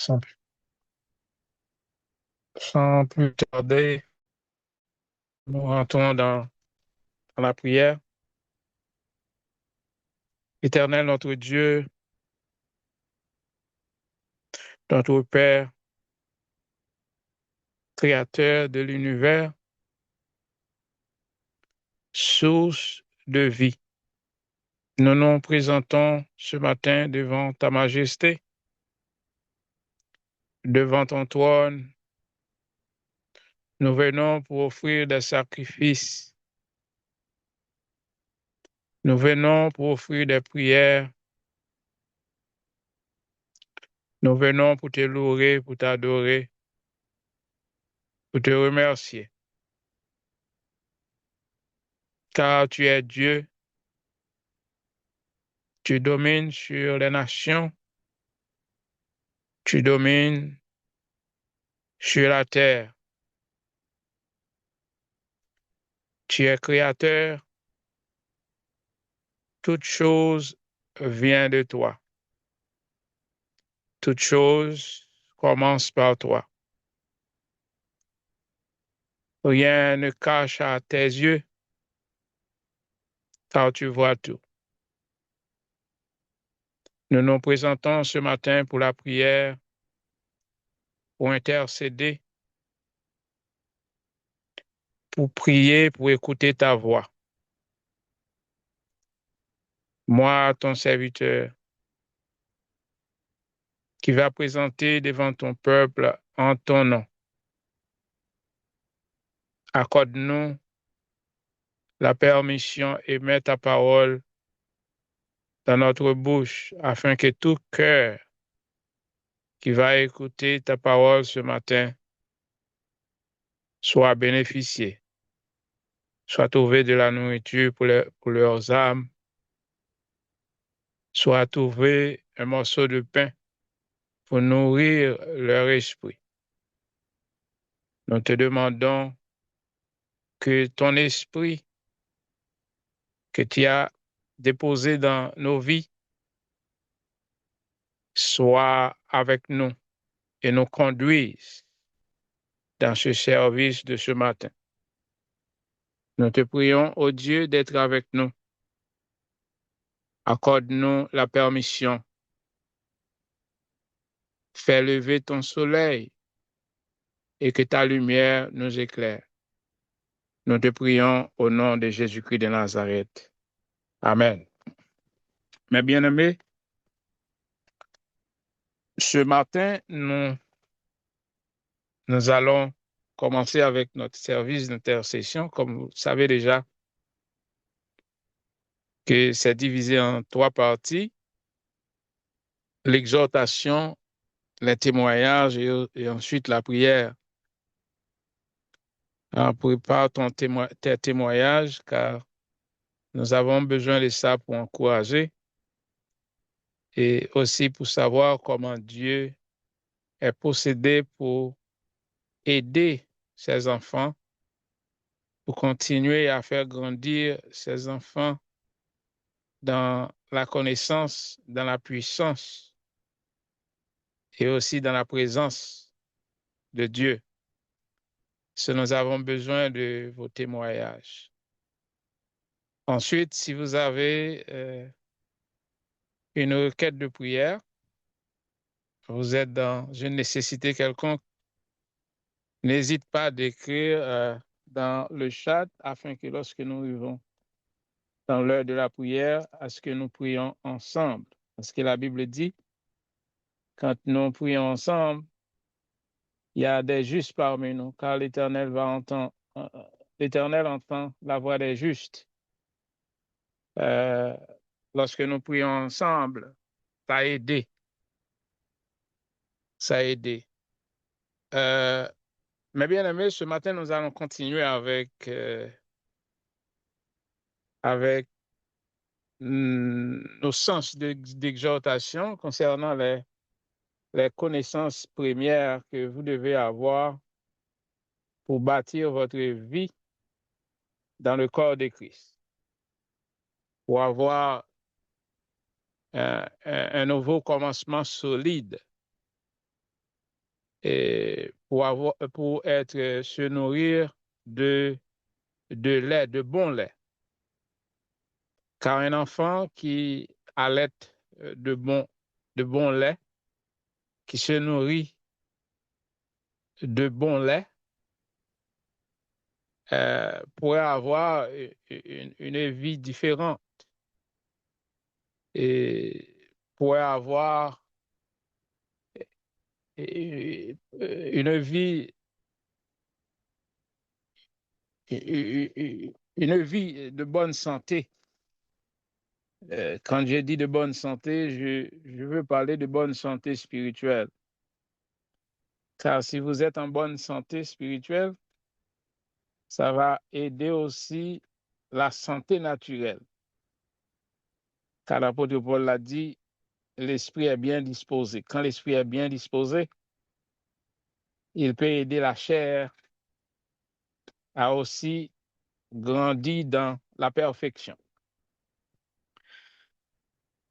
Sans, sans plus tarder, nous rentrons dans la prière. Éternel notre Dieu, notre Père, Créateur de l'univers, source de vie. Nous nous présentons ce matin devant ta majesté, devant ton trône. Nous venons pour offrir des sacrifices. Nous venons pour offrir des prières. Nous venons pour te louer, pour t'adorer, pour te remercier. Car tu es Dieu, tu domines sur les nations, tu domines sur la terre. Tu es créateur, toute chose vient de toi. Toute chose commence par toi. Rien ne cache à tes yeux, car tu vois tout. Nous nous présentons ce matin pour la prière, pour intercéder, pour prier, pour écouter ta voix. Moi, ton serviteur, qui va présenter devant ton peuple en ton nom. Accorde-nous la permission et mets ta parole dans notre bouche, afin que tout cœur qui va écouter ta parole ce matin soit bénéficié, soit trouvé de la nourriture pour leurs âmes, soit trouvé un morceau de pain pour nourrir leur esprit. Nous te demandons que ton esprit que tu as déposé dans nos vies soit avec nous et nous conduise dans ce service de ce matin. Nous te prions, ô Dieu, d'être avec nous. Accorde-nous la permission. Fais lever ton soleil et que ta lumière nous éclaire. Nous te prions au nom de Jésus-Christ de Nazareth. Amen. Mes bien-aimés, ce matin, nous allons commencer avec notre service d'intercession. Comme vous savez déjà que c'est divisé en 3 parties: l'exhortation, les témoignages et ensuite la prière. Alors, prépare tes témoignages, car nous avons besoin de ça pour encourager et aussi pour savoir comment Dieu est possédé pour aider ses enfants, pour continuer à faire grandir ses enfants dans la connaissance, dans la puissance et aussi dans la présence de Dieu. Si nous avons besoin de vos témoignages. Ensuite, si vous avez une requête de prière, vous êtes dans une nécessité quelconque, n'hésite pas d'écrire dans le chat afin que lorsque nous arrivons dans l'heure de la prière, à ce que nous prions ensemble. Parce que la Bible dit, quand nous prions ensemble, il y a des justes parmi nous, car l'Éternel entend la voix des justes. Euh, Lorsque nous prions ensemble, ça a aidé. Ça a aidé. Mais bien aimé, ce matin, nous allons continuer avec nos sens d'exhortation concernant les connaissances premières que vous devez avoir pour bâtir votre vie dans le corps de Christ, pour avoir un nouveau commencement solide et pour se nourrir de lait, de bon lait. Car un enfant qui allait de bon lait, qui se nourrit de bon lait, pourrait avoir une vie différente et pourrait avoir une vie, une vie de bonne santé. Quand je dis de bonne santé, je veux parler de bonne santé spirituelle. Car si vous êtes en bonne santé spirituelle, ça va aider aussi la santé naturelle. Car l'apôtre Paul l'a dit, l'esprit est bien disposé. Quand l'esprit est bien disposé, il peut aider la chair à aussi grandir dans la perfection.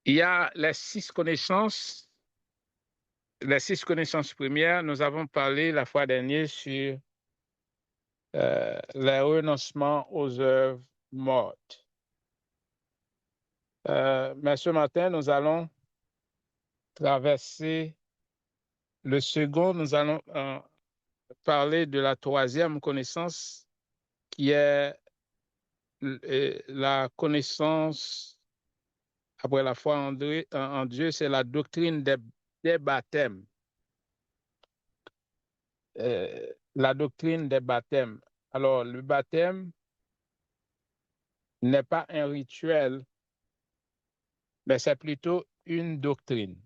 Il y a les six connaissances premières. Nous avons parlé la fois dernière sur les renoncements aux œuvres mortes. Mais ce matin, nous allons traverser le second. Nous allons parler de la troisième connaissance qui est la connaissance après la foi en Dieu, c'est la doctrine des baptêmes. La doctrine des baptêmes. Alors, le baptême n'est pas un rituel, mais c'est plutôt une doctrine.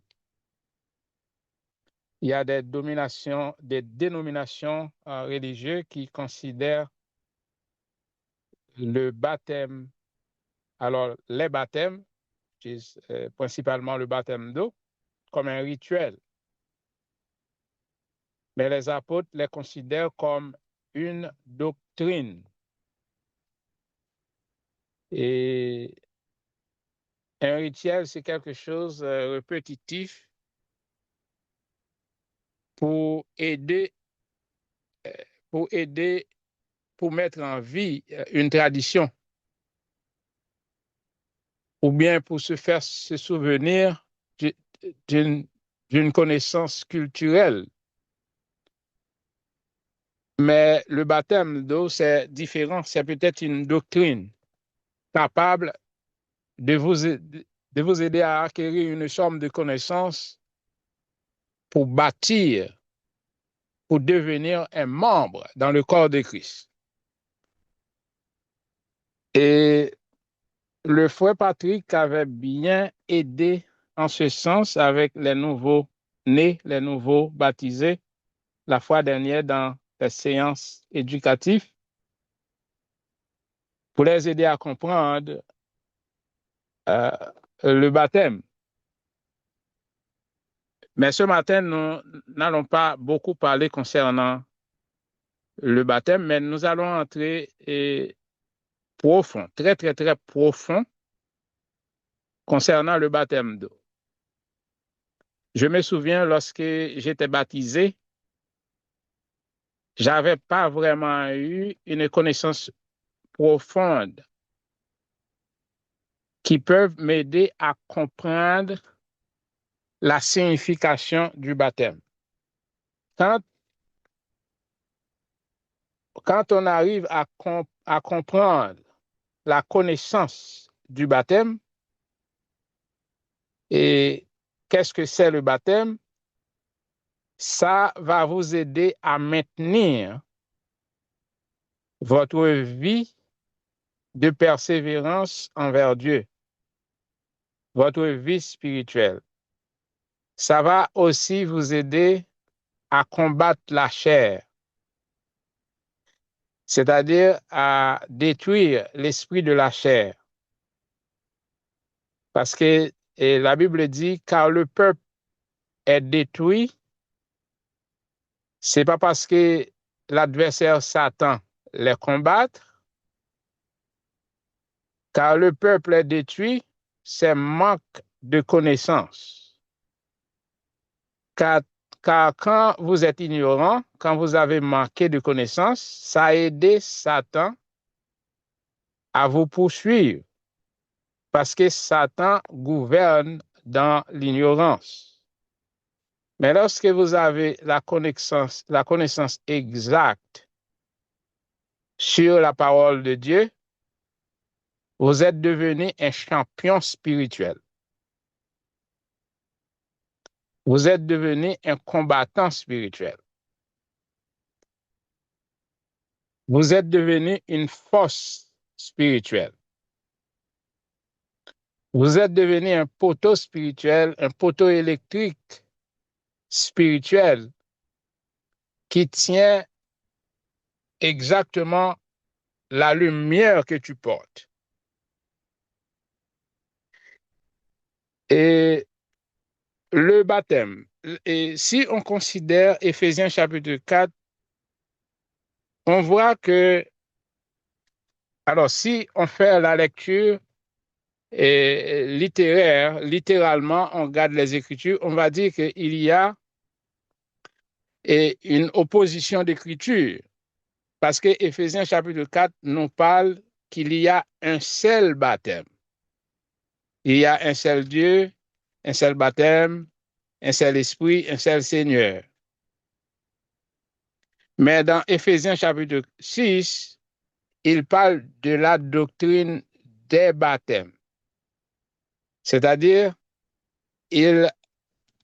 Il y a des dénominations religieuses qui considèrent le baptême, alors les baptêmes, principalement le baptême d'eau, comme un rituel. Mais les apôtres les considèrent comme une doctrine. Et un rituel, c'est quelque chose de répétitif pour aider, pour mettre en vie une tradition, ou bien pour se faire se souvenir d'une connaissance culturelle. Mais le baptême d'eau, c'est différent, c'est peut-être une doctrine capable de vous aider à acquérir une somme de connaissances pour bâtir, pour devenir un membre dans le corps de Christ. Et le frère Patrick avait bien aidé en ce sens avec les nouveaux nés, les nouveaux baptisés, la fois dernière dans les séances éducatives, pour les aider à comprendre le baptême. Mais ce matin, nous n'allons pas beaucoup parler concernant le baptême, mais nous allons entrer profond, très, très, très profond concernant le baptême d'eau. Je me souviens, lorsque j'étais baptisé, j'avais pas vraiment eu une connaissance profonde qui peuvent m'aider à comprendre la signification du baptême. Quand on arrive à comprendre la connaissance du baptême et qu'est-ce que c'est le baptême, ça va vous aider à maintenir votre vie de persévérance envers Dieu, votre vie spirituelle. Ça va aussi vous aider à combattre la chair, c'est-à-dire à détruire l'esprit de la chair. Parce que la Bible dit, car le peuple est détruit, c'est pas parce que l'adversaire Satan les combat, car le peuple est détruit, c'est manque de connaissance. Car car quand vous êtes ignorant, quand vous avez manqué de connaissances, ça a aidé Satan à vous poursuivre parce que Satan gouverne dans l'ignorance. Mais lorsque vous avez la connaissance exacte sur la parole de Dieu, vous êtes devenu un champion spirituel. Vous êtes devenu un combattant spirituel. Vous êtes devenu une force spirituelle. Vous êtes devenu un poteau spirituel, un poteau électrique spirituel qui tient exactement la lumière que tu portes. Et le baptême, et si on considère Éphésiens chapitre 4, on voit que, alors si on fait la lecture littéraire, littéralement, on regarde les Écritures, on va dire qu'il y a une opposition d'écriture. Parce que Éphésiens chapitre 4 nous parle qu'il y a un seul baptême. Il y a un seul Dieu, un seul baptême, un seul esprit, un seul Seigneur. Mais dans Éphésiens chapitre 6, il parle de la doctrine des baptêmes. C'est-à-dire, il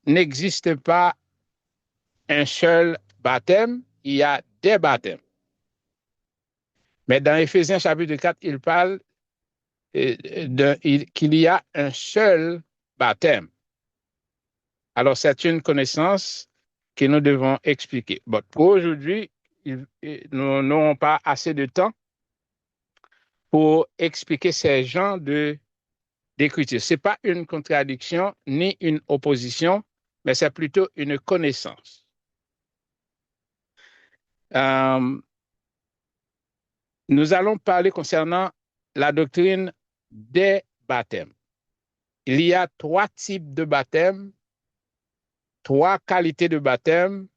n'existe pas un seul baptême, il y a des baptêmes. Mais dans Éphésiens chapitre 4, il parle qu'il y a un seul baptême. Alors, c'est une connaissance que nous devons expliquer. Bon, pour aujourd'hui, nous n'aurons pas assez de temps pour expliquer ces genres d'écriture. Ce n'est pas une contradiction ni une opposition, mais c'est plutôt une connaissance. Nous allons parler concernant la doctrine des baptêmes. Il y a 3 types de baptêmes, 3 qualités de baptême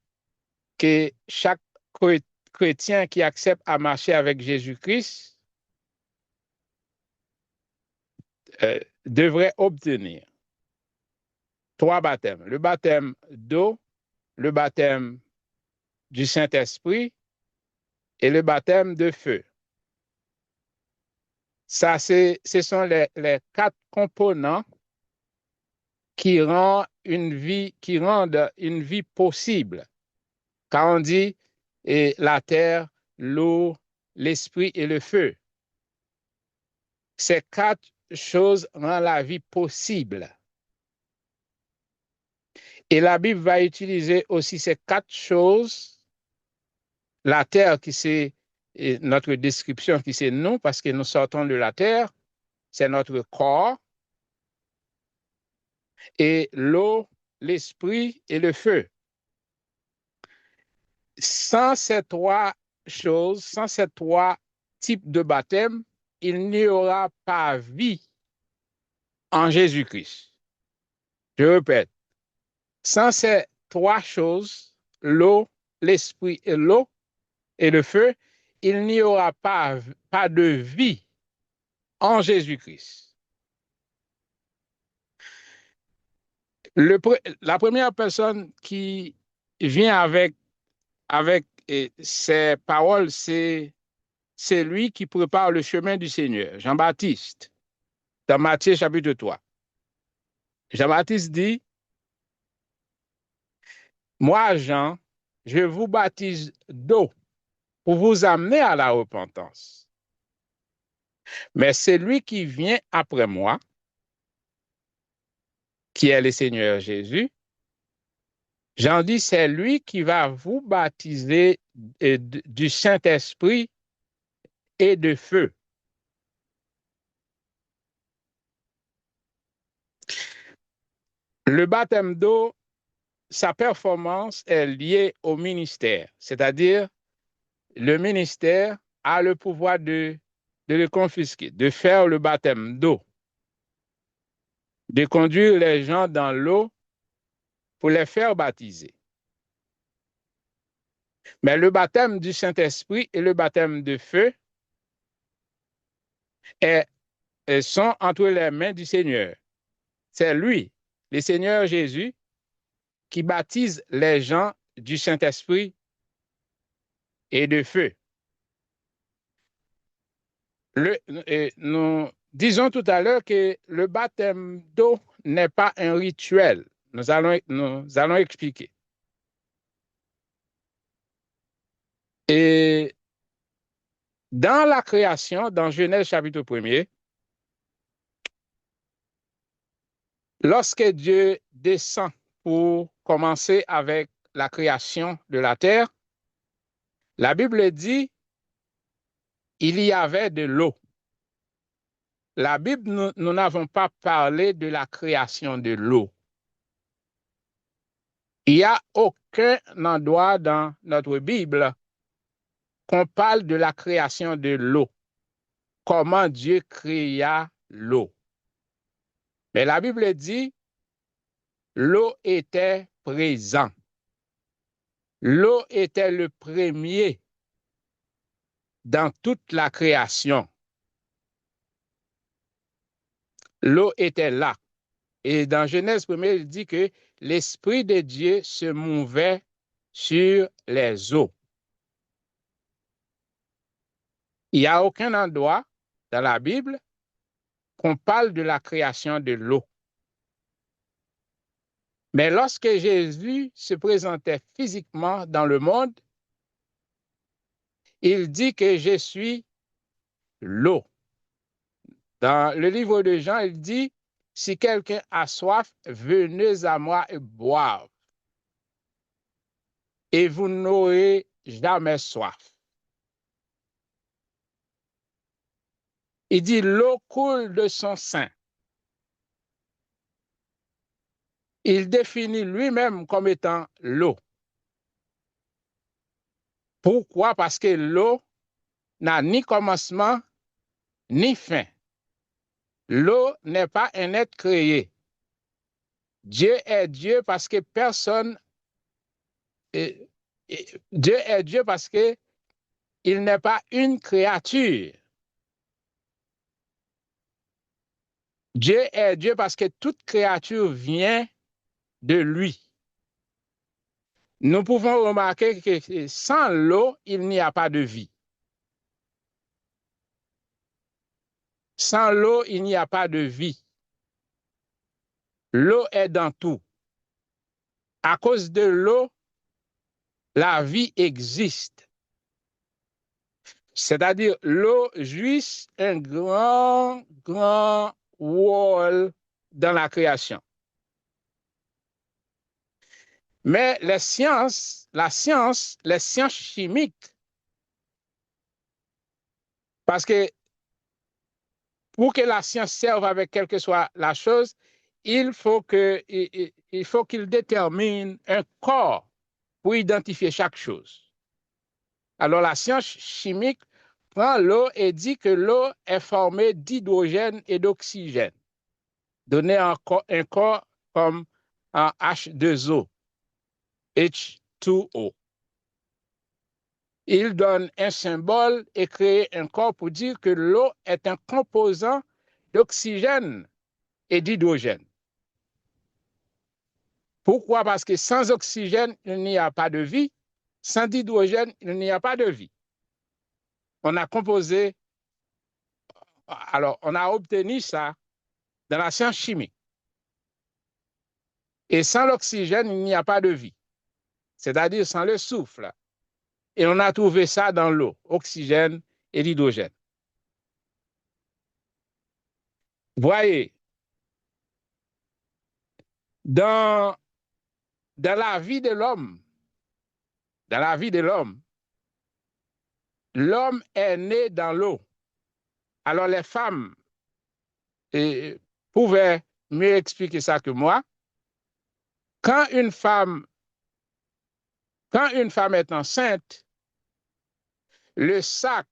que chaque chrétien qui accepte à marcher avec Jésus-Christ devrait obtenir. 3 baptêmes. Le baptême d'eau, le baptême du Saint-Esprit et le baptême de feu. Ça, ce sont les 4 composants qui rendent une vie possible. Quand on dit la terre, l'eau, l'esprit et le feu, ces 4 choses rendent la vie possible. Et la Bible va utiliser aussi ces 4 choses, la terre qui c'est notre description qui c'est nous, parce que nous sortons de la terre, c'est notre corps, et l'eau, l'esprit et le feu. Sans ces 3 choses, sans ces 3 types de baptême, il n'y aura pas vie en Jésus-Christ. Je répète, sans ces 3 choses, l'eau, l'esprit et l'eau et le feu, il n'y aura pas de vie en Jésus-Christ. La première personne qui vient avec ces paroles, c'est lui qui prépare le chemin du Seigneur, Jean-Baptiste, dans Matthieu chapitre 3. Jean-Baptiste dit, moi, Jean, je vous baptise d'eau pour vous amener à la repentance. Mais c'est lui qui vient après moi, qui est le Seigneur Jésus. Jean dit, c'est lui qui va vous baptiser du Saint-Esprit et de feu. Le baptême d'eau, sa performance est liée au ministère, c'est-à-dire le ministère a le pouvoir de le confisquer, de faire le baptême d'eau, de conduire les gens dans l'eau pour les faire baptiser. Mais le baptême du Saint-Esprit et le baptême de feu sont entre les mains du Seigneur. C'est lui, le Seigneur Jésus, qui baptise les gens du Saint-Esprit et de feu. Nous disons tout à l'heure que le baptême d'eau n'est pas un rituel. Nous allons expliquer. Et dans la création, dans Genèse chapitre 1er, lorsque Dieu descend pour commencer avec la création de la terre, la Bible dit il y avait de l'eau. La Bible, nous n'avons pas parlé de la création de l'eau. Il n'y a aucun endroit dans notre Bible qu'on parle de la création de l'eau. Comment Dieu créa l'eau. Mais la Bible dit l'eau était présente. L'eau était le premier dans toute la création. L'eau était là. Et dans Genèse 1, il dit que l'Esprit de Dieu se mouvait sur les eaux. Il n'y a aucun endroit dans la Bible qu'on parle de la création de l'eau. Mais lorsque Jésus se présentait physiquement dans le monde, il dit que je suis l'eau. Dans le livre de Jean, il dit, si quelqu'un a soif, venez à moi et boive. Et vous n'aurez jamais soif. Il dit, l'eau coule de son sein. Il définit lui-même comme étant l'eau. Pourquoi? Parce que l'eau n'a ni commencement, ni fin. L'eau n'est pas un être créé. Dieu est Dieu parce que personne... Dieu est Dieu parce que il n'est pas une créature. Dieu est Dieu parce que toute créature vient de lui. Nous pouvons remarquer que sans l'eau, il n'y a pas de vie. Sans l'eau, il n'y a pas de vie. L'eau est dans tout. À cause de l'eau, la vie existe. C'est-à-dire, l'eau jouit un grand rôle dans la création. Mais les sciences chimiques, parce que pour que la science serve avec quelle que soit la chose, il faut qu'il détermine un corps pour identifier chaque chose. Alors la science chimique prend l'eau et dit que l'eau est formée d'hydrogène et d'oxygène, donné un corps comme un H2O, H2O. Il donne un symbole et crée un corps pour dire que l'eau est un composant d'oxygène et d'hydrogène. Pourquoi? Parce que sans oxygène, il n'y a pas de vie. Sans hydrogène, il n'y a pas de vie. On a obtenu ça dans la science chimique. Et sans l'oxygène, il n'y a pas de vie. C'est-à-dire sans le souffle. Et on a trouvé ça dans l'eau, oxygène et l'hydrogène. Voyez, dans la vie de l'homme, l'homme est né dans l'eau. Alors les femmes pouvaient mieux expliquer ça que moi. Quand une femme est enceinte, le sac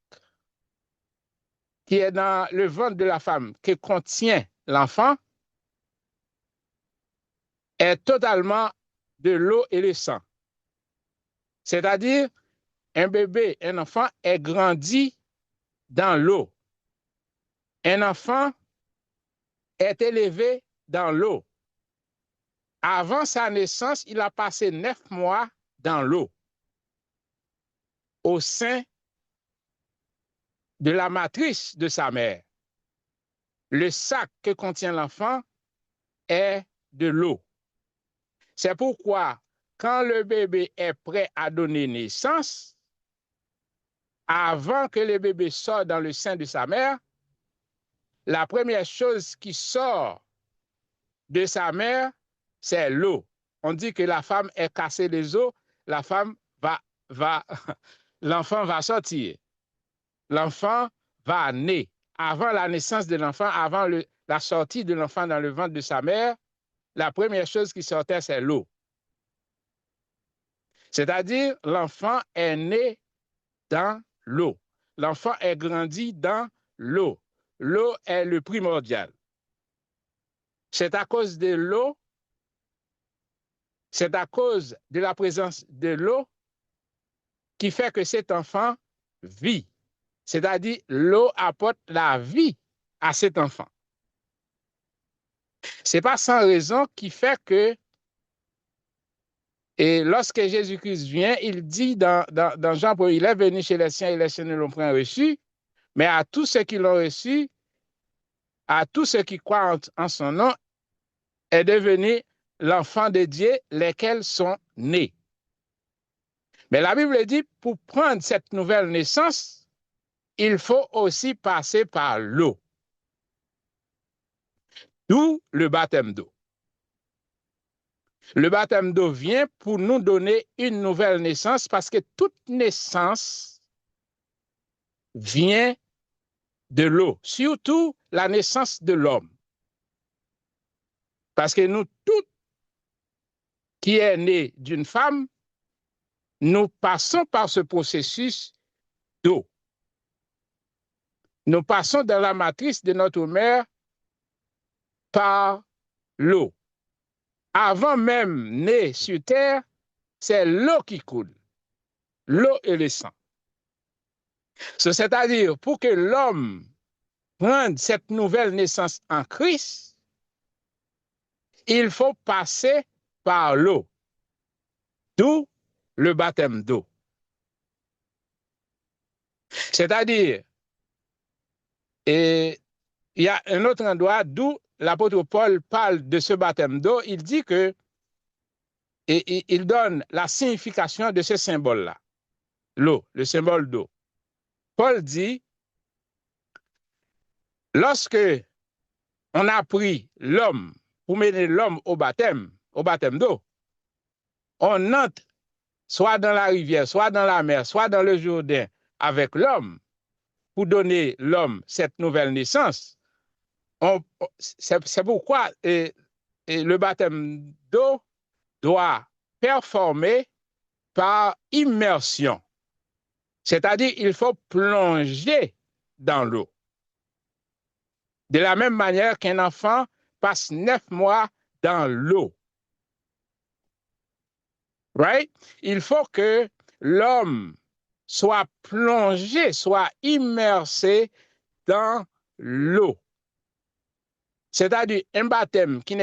qui est dans le ventre de la femme, qui contient l'enfant, est totalement de l'eau et le sang. C'est-à-dire, un bébé, un enfant est grandi dans l'eau. Un enfant est élevé dans l'eau. Avant sa naissance, il a passé 9 mois dans l'eau, au sein de la matrice de sa mère. Le sac que contient l'enfant est de l'eau. C'est pourquoi, quand le bébé est prêt à donner naissance, avant que le bébé sorte dans le sein de sa mère, la première chose qui sort de sa mère, c'est l'eau. On dit que la femme est cassée des os, la femme l'enfant va sortir. L'enfant va naître. Avant la naissance de l'enfant, avant la sortie de l'enfant dans le ventre de sa mère, la première chose qui sortait, c'est l'eau. C'est-à-dire, l'enfant est né dans l'eau. L'enfant est grandi dans l'eau. L'eau est le primordial. C'est à cause de l'eau, c'est à cause de la présence de l'eau qui fait que cet enfant vit. C'est-à-dire, l'eau apporte la vie à cet enfant. Ce n'est pas sans raison qui fait que, et lorsque Jésus-Christ vient, il dit dans Jean, il est venu chez les siens et les siens ne l'ont point reçu, mais à tous ceux qui l'ont reçu, à tous ceux qui croient en son nom, est devenu l'enfant de Dieu, lesquels sont nés. Mais la Bible dit, pour prendre cette nouvelle naissance, il faut aussi passer par l'eau. D'où le baptême d'eau. Le baptême d'eau vient pour nous donner une nouvelle naissance parce que toute naissance vient de l'eau, surtout la naissance de l'homme. Parce que nous, tout qui est né d'une femme, nous passons par ce processus d'eau. Nous passons dans la matrice de notre mère par l'eau. Avant même né sur terre, c'est l'eau qui coule, l'eau et le sang. C'est-à-dire, pour que l'homme prenne cette nouvelle naissance en Christ, il faut passer par l'eau, d'où le baptême d'eau. C'est-à-dire, et il y a un autre endroit d'où l'apôtre Paul parle de ce baptême d'eau, il dit que, et il donne la signification de ce symbole-là, l'eau, le symbole d'eau. Paul dit, lorsque on a pris l'homme pour mener l'homme au baptême d'eau, on entre soit dans la rivière, soit dans la mer, soit dans le Jourdain avec l'homme pour donner l'homme cette nouvelle naissance. C'est pourquoi le baptême d'eau doit performer par immersion. C'est-à-dire il faut plonger dans l'eau. De la même manière qu'un enfant passe 9 mois dans l'eau. Right? Il faut que l'homme soit plongé, soit immersé dans l'eau. C'est-à-dire un baptême qui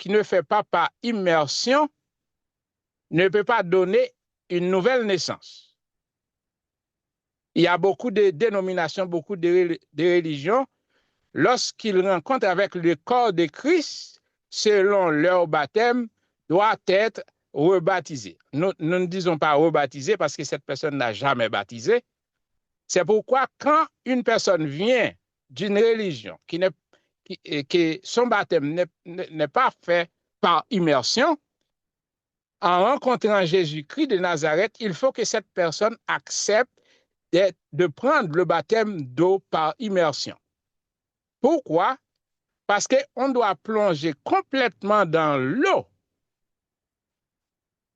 ne fait pas par immersion ne peut pas donner une nouvelle naissance. Il y a beaucoup de dénominations, beaucoup de religions. Lorsqu'ils rencontrent avec le corps de Christ, selon leur baptême, doit être rebaptisé. Nous ne disons pas rebaptisé parce que cette personne n'a jamais baptisé. C'est pourquoi quand une personne vient d'une religion que son baptême n'est pas fait par immersion, en rencontrant Jésus-Christ de Nazareth, il faut que cette personne accepte de prendre le baptême d'eau par immersion. Pourquoi? Parce qu'on doit plonger complètement dans l'eau.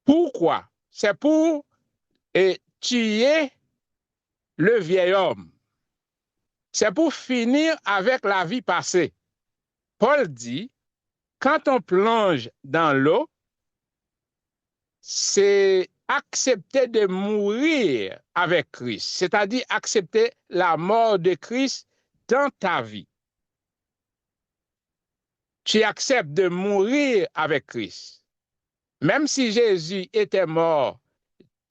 Pourquoi? C'est pour tuer le vieil homme. C'est pour finir avec la vie passée. Paul dit, quand on plonge dans l'eau, c'est accepter de mourir avec Christ, c'est-à-dire accepter la mort de Christ dans ta vie. Tu acceptes de mourir avec Christ. Même si Jésus était mort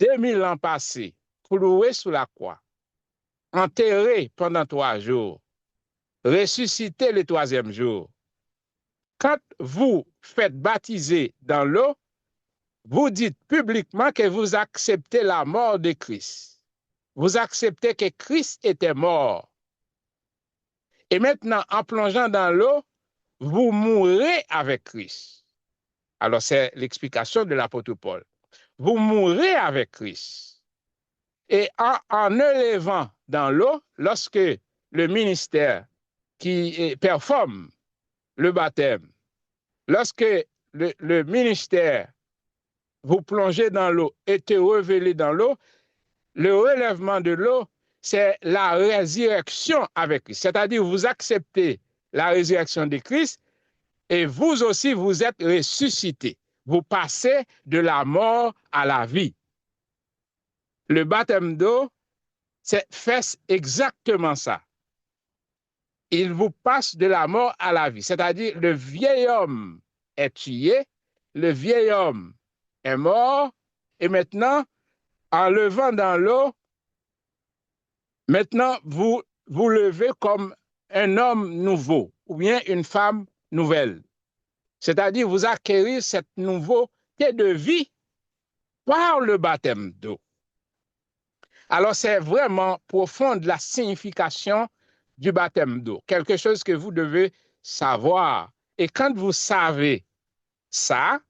2000 ans passés, cloué sous la croix, enterré pendant 3 jours, ressuscité le 3e jour. Quand vous faites baptiser dans l'eau, vous dites publiquement que vous acceptez la mort de Christ. Vous acceptez que Christ était mort. Et maintenant, en plongeant dans l'eau, vous mourrez avec Christ. Alors, c'est l'explication de l'apôtre Paul. Vous mourrez avec Christ. Et en élevant dans l'eau, lorsque le ministère qui performe le baptême, lorsque le ministère vous plongez dans l'eau et te révélez dans l'eau, le relèvement de l'eau, c'est la résurrection avec Christ. C'est-à-dire, vous acceptez la résurrection de Christ et vous aussi, vous êtes ressuscité. Vous passez de la mort à la vie. Le baptême d'eau, fait exactement ça. Il vous passe de la mort à la vie. C'est-à-dire, le vieil homme est tué, le vieil homme est mort, et maintenant, en levant dans l'eau, maintenant, vous vous levez comme un homme nouveau ou bien une femme nouvelle. C'est-à-dire, vous acquérez cette nouveauté de vie par le baptême d'eau. Alors, c'est vraiment profonde la signification du baptême d'eau. Quelque chose que vous devez savoir. Et quand vous savez ça,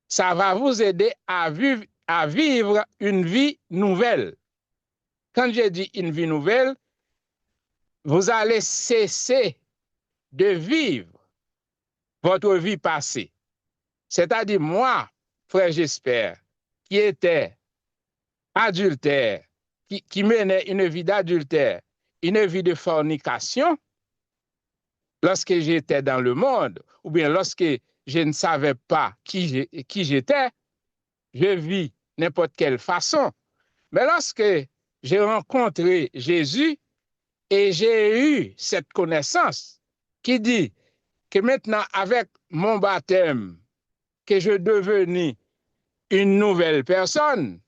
ça va vous aider à vivre une vie nouvelle. Quand j'ai dit une vie nouvelle, vous allez cesser de vivre votre vie passée. C'est-à-dire, moi, frère j'espère, qui était adultère, qui menait une vie d'adultère, une vie de fornication, lorsque j'étais dans le monde, ou bien lorsque je ne savais pas qui j'étais, je vis n'importe quelle façon. Mais lorsque j'ai rencontré Jésus et j'ai eu cette connaissance qui dit que maintenant, avec mon baptême, que je devenais une nouvelle personne,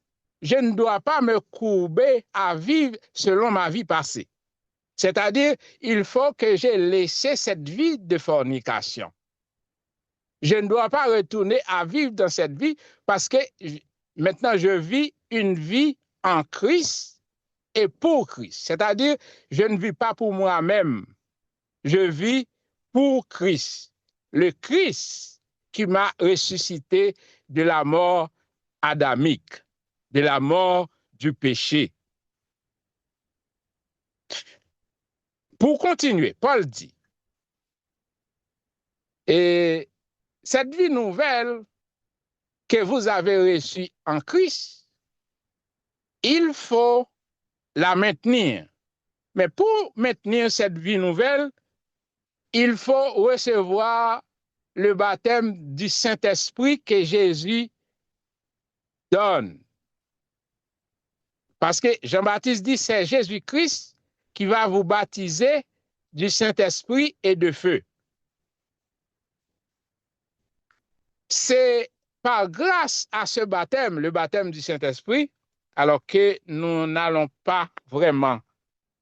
je ne dois pas me courber à vivre selon ma vie passée. C'est-à-dire, il faut que j'ai laissé cette vie de fornication. Je ne dois pas retourner à vivre dans cette vie parce que maintenant je vis une vie en Christ et pour Christ. C'est-à-dire, je ne vis pas pour moi-même, je vis pour Christ. Le Christ qui m'a ressuscité de la mort adamique, de la mort du péché. Pour continuer, Paul dit, et cette vie nouvelle que vous avez reçue en Christ, il faut la maintenir. Mais pour maintenir cette vie nouvelle, il faut recevoir le baptême du Saint-Esprit que Jésus donne. Parce que Jean-Baptiste dit, c'est Jésus-Christ qui va vous baptiser du Saint-Esprit et de feu. C'est par grâce à ce baptême, le baptême du Saint-Esprit, alors que nous n'allons pas vraiment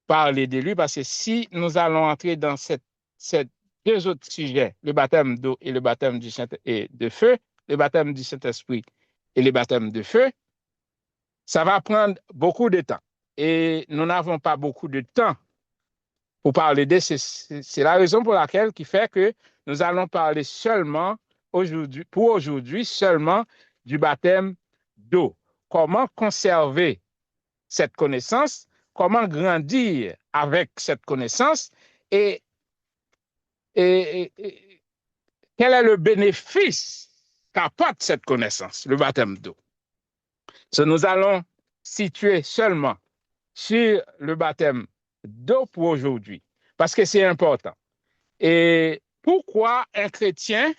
parler de lui, parce que si nous allons entrer dans ces 2 autres sujets, le baptême d'eau et le baptême de feu, le baptême du Saint-Esprit et le baptême de feu, ça va prendre beaucoup de temps. Et nous n'avons pas beaucoup de temps pour parler de ça. C'est la raison pour laquelle qui fait que nous allons parler seulement aujourd'hui seulement du baptême d'eau. Comment conserver cette connaissance, comment grandir avec cette connaissance et quel est le bénéfice qu'apporte cette connaissance, le baptême d'eau. Nous allons situer seulement sur le baptême d'eau pour aujourd'hui, parce que c'est important. Et pourquoi un chrétien,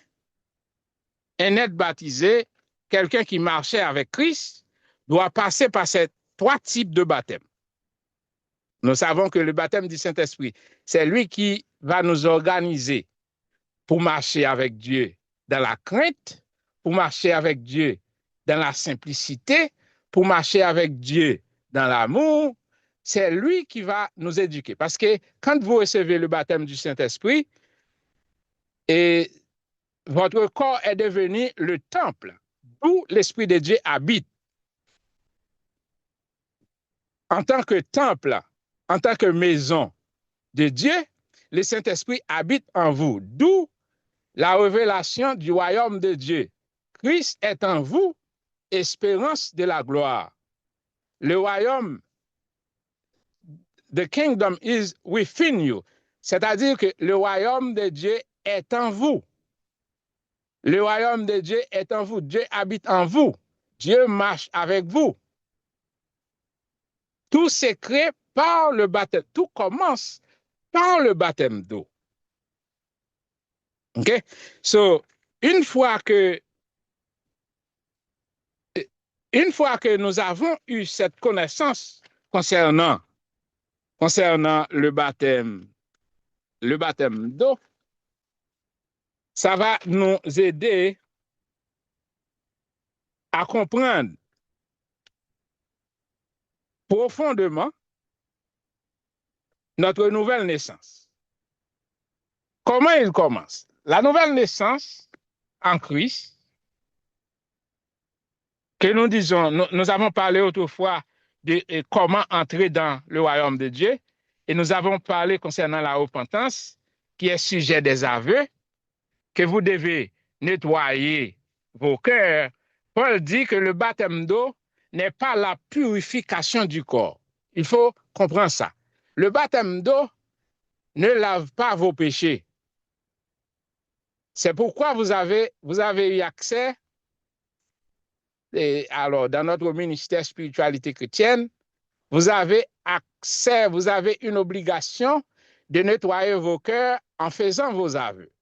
un être baptisé, quelqu'un qui marchait avec Christ doit passer par ces trois types de baptême. Nous savons que le baptême du Saint-Esprit, c'est lui qui va nous organiser pour marcher avec Dieu dans la crainte, pour marcher avec Dieu dans la simplicité, pour marcher avec Dieu dans l'amour. C'est lui qui va nous éduquer. Parce que quand vous recevez le baptême du Saint-Esprit, et votre corps est devenu le temple où l'Esprit de Dieu habite. En tant que temple, en tant que maison de Dieu, le Saint-Esprit habite en vous. D'où la révélation du royaume de Dieu. Christ est en vous, espérance de la gloire. Le royaume, the kingdom is within you. C'est-à-dire que le royaume de Dieu est en vous. Le royaume de Dieu est en vous. Dieu habite en vous. Dieu marche avec vous. Tout s'est créé par le baptême. Tout commence par le baptême d'eau. OK? So, une fois que nous avons eu cette connaissance concernant le baptême d'eau, ça va nous aider à comprendre profondément notre nouvelle naissance. Comment il commence? La nouvelle naissance en Christ, que nous disons, nous avons parlé autrefois de comment entrer dans le royaume de Dieu, et nous avons parlé concernant la repentance, qui est sujet des aveux, que vous devez nettoyer vos cœurs. Paul dit que le baptême d'eau n'est pas la purification du corps. Il faut comprendre ça. Le baptême d'eau ne lave pas vos péchés. C'est pourquoi vous avez eu accès, et alors dans notre ministère spiritualité chrétienne, vous avez accès, vous avez une obligation de nettoyer vos cœurs en faisant vos aveux.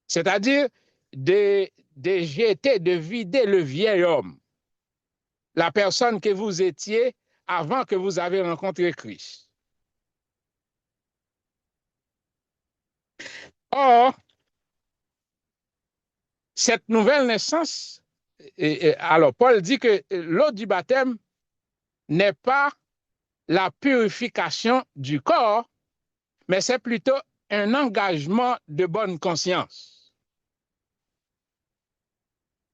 C'est-à-dire de jeter, de vider le vieil homme, la personne que vous étiez avant que vous avez rencontré Christ. Or, cette nouvelle naissance, alors Paul dit que l'eau du baptême n'est pas la purification du corps, mais c'est plutôt un engagement de bonne conscience.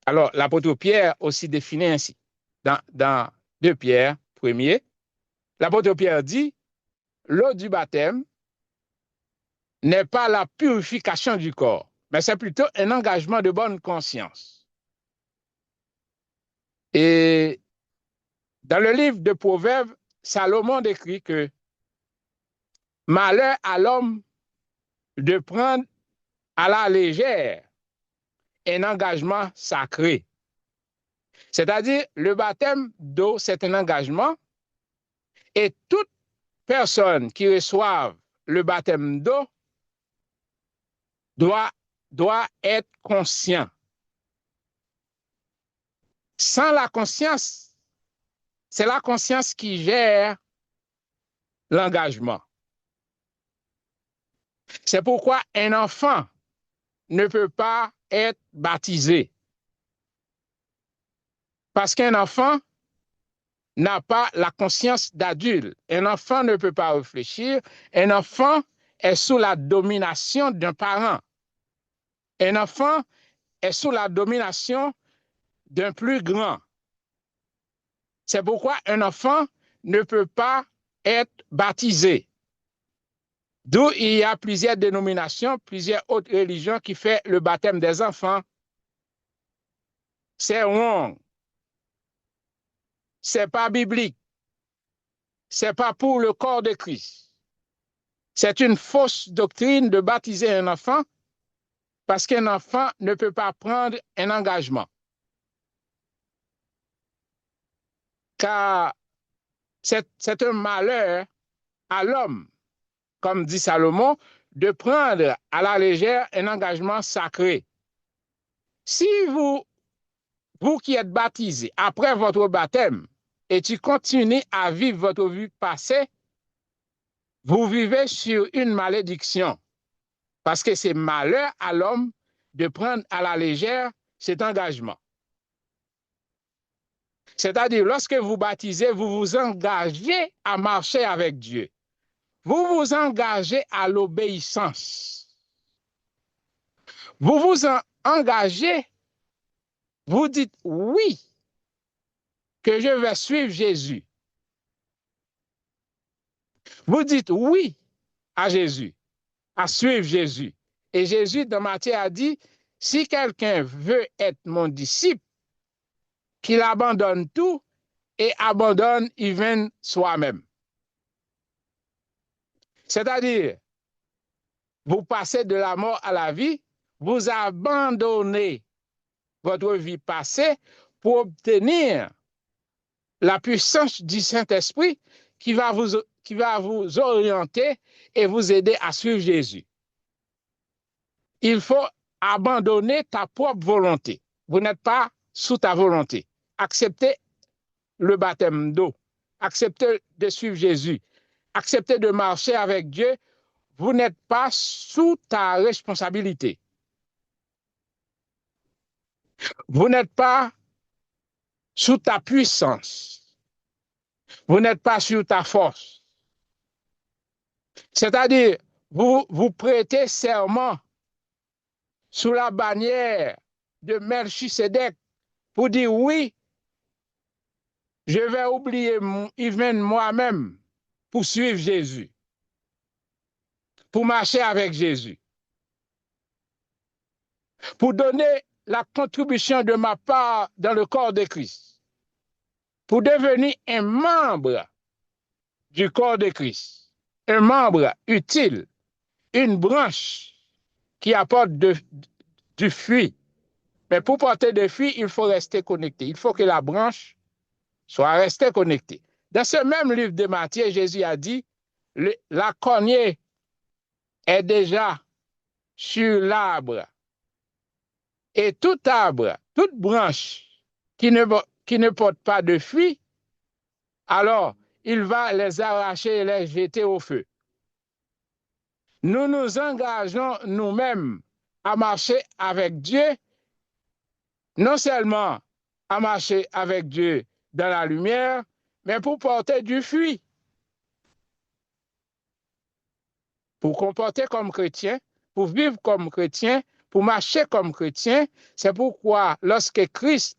Alors, l'apôtre Pierre aussi définit ainsi. Dans 2 Pierre 1er, l'apôtre Pierre dit, l'eau du baptême n'est pas la purification du corps, mais c'est plutôt un engagement de bonne conscience. Et dans le livre de Proverbes, Salomon décrit que malheur à l'homme de prendre à la légère un engagement sacré. C'est-à-dire, le baptême d'eau, c'est un engagement, et toute personne qui reçoit le baptême d'eau doit être conscient. Sans la conscience, c'est la conscience qui gère l'engagement. C'est pourquoi un enfant ne peut pas être baptisé. Parce qu'un enfant n'a pas la conscience d'adulte. Un enfant ne peut pas réfléchir. Un enfant est sous la domination d'un parent. Un enfant est sous la domination d'un plus grand. C'est pourquoi un enfant ne peut pas être baptisé. D'où il y a plusieurs dénominations, plusieurs autres religions qui font le baptême des enfants. C'est wrong. C'est pas biblique. C'est pas pour le corps de Christ. C'est une fausse doctrine de baptiser un enfant parce qu'un enfant ne peut pas prendre un engagement. Car c'est un malheur à l'homme, comme dit Salomon, de prendre à la légère un engagement sacré. Si vous qui êtes baptisés après votre baptême et tu continues à vivre votre vie passée, vous vivez sur une malédiction. Parce que c'est malheur à l'homme de prendre à la légère cet engagement. C'est-à-dire, lorsque vous baptisez, vous vous engagez à marcher avec Dieu. Vous vous engagez à l'obéissance. Vous vous engagez, vous dites oui, que je vais suivre Jésus. Vous dites oui à Jésus, à suivre Jésus. Et Jésus, dans Matthieu, a dit, si quelqu'un veut être mon disciple, qu'il abandonne tout et abandonne even soi-même. C'est-à-dire, vous passez de la mort à la vie, vous abandonnez votre vie passée pour obtenir la puissance du Saint-Esprit qui va vous orienter et vous aider à suivre Jésus. Il faut abandonner ta propre volonté. Vous n'êtes pas sous ta volonté. Acceptez le baptême d'eau. Acceptez de suivre Jésus. Acceptez de marcher avec Dieu. Vous n'êtes pas sous ta responsabilité. Vous n'êtes pas sous ta puissance. Vous n'êtes pas sous ta force. C'est-à-dire, vous prêtez serment sous la bannière de Melchisedec pour dire oui, je vais oublier moi-même pour suivre Jésus, pour marcher avec Jésus, pour donner la contribution de ma part dans le corps de Christ, pour devenir un membre du corps de Christ, un membre utile, une branche qui apporte du fruit. Mais pour porter des fruits, il faut rester connecté. Il faut que la branche soit restée connectée. Dans ce même livre de Matthieu, Jésus a dit, la cognée est déjà sur l'arbre. Et tout arbre, toute branche qui ne porte pas de fruits, alors il va les arracher et les jeter au feu. Nous nous engageons nous-mêmes à marcher avec Dieu, non seulement à marcher avec Dieu dans la lumière, mais pour porter du fruit. Pour comporter comme chrétien, pour vivre comme chrétien, pour marcher comme chrétien. C'est pourquoi lorsque Christ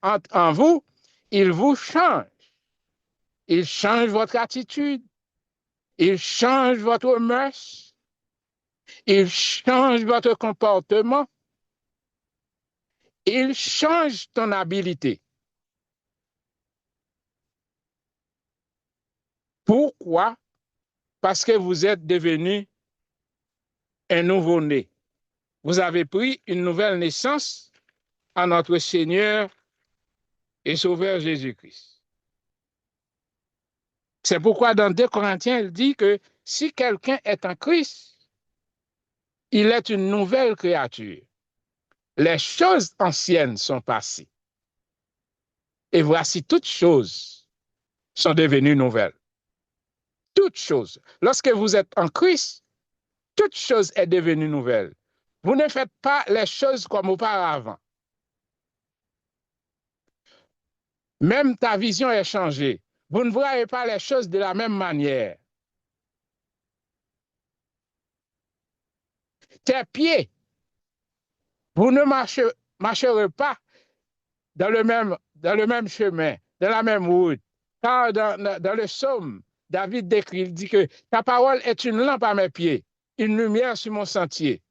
entre en vous, il vous change. Il change votre attitude. Il change votre mœurs. Il change votre comportement. Il change ton habileté. Pourquoi? Parce que vous êtes devenu un nouveau-né. Vous avez pris une nouvelle naissance en notre Seigneur et Sauveur Jésus-Christ. C'est pourquoi dans 2 Corinthiens, il dit que si quelqu'un est en Christ, il est une nouvelle créature. Les choses anciennes sont passées. Et voici toutes choses sont devenues nouvelles. Toutes choses. Lorsque vous êtes en Christ, toute chose est devenue nouvelle. Vous ne faites pas les choses comme auparavant. Même ta vision est changée. Vous ne voyez pas les choses de la même manière. Tes pieds, vous ne marcherez pas dans le même chemin, dans la même route. Car dans le psaume, David décrit, il dit que ta parole est une lampe à mes pieds, une lumière sur mon sentier.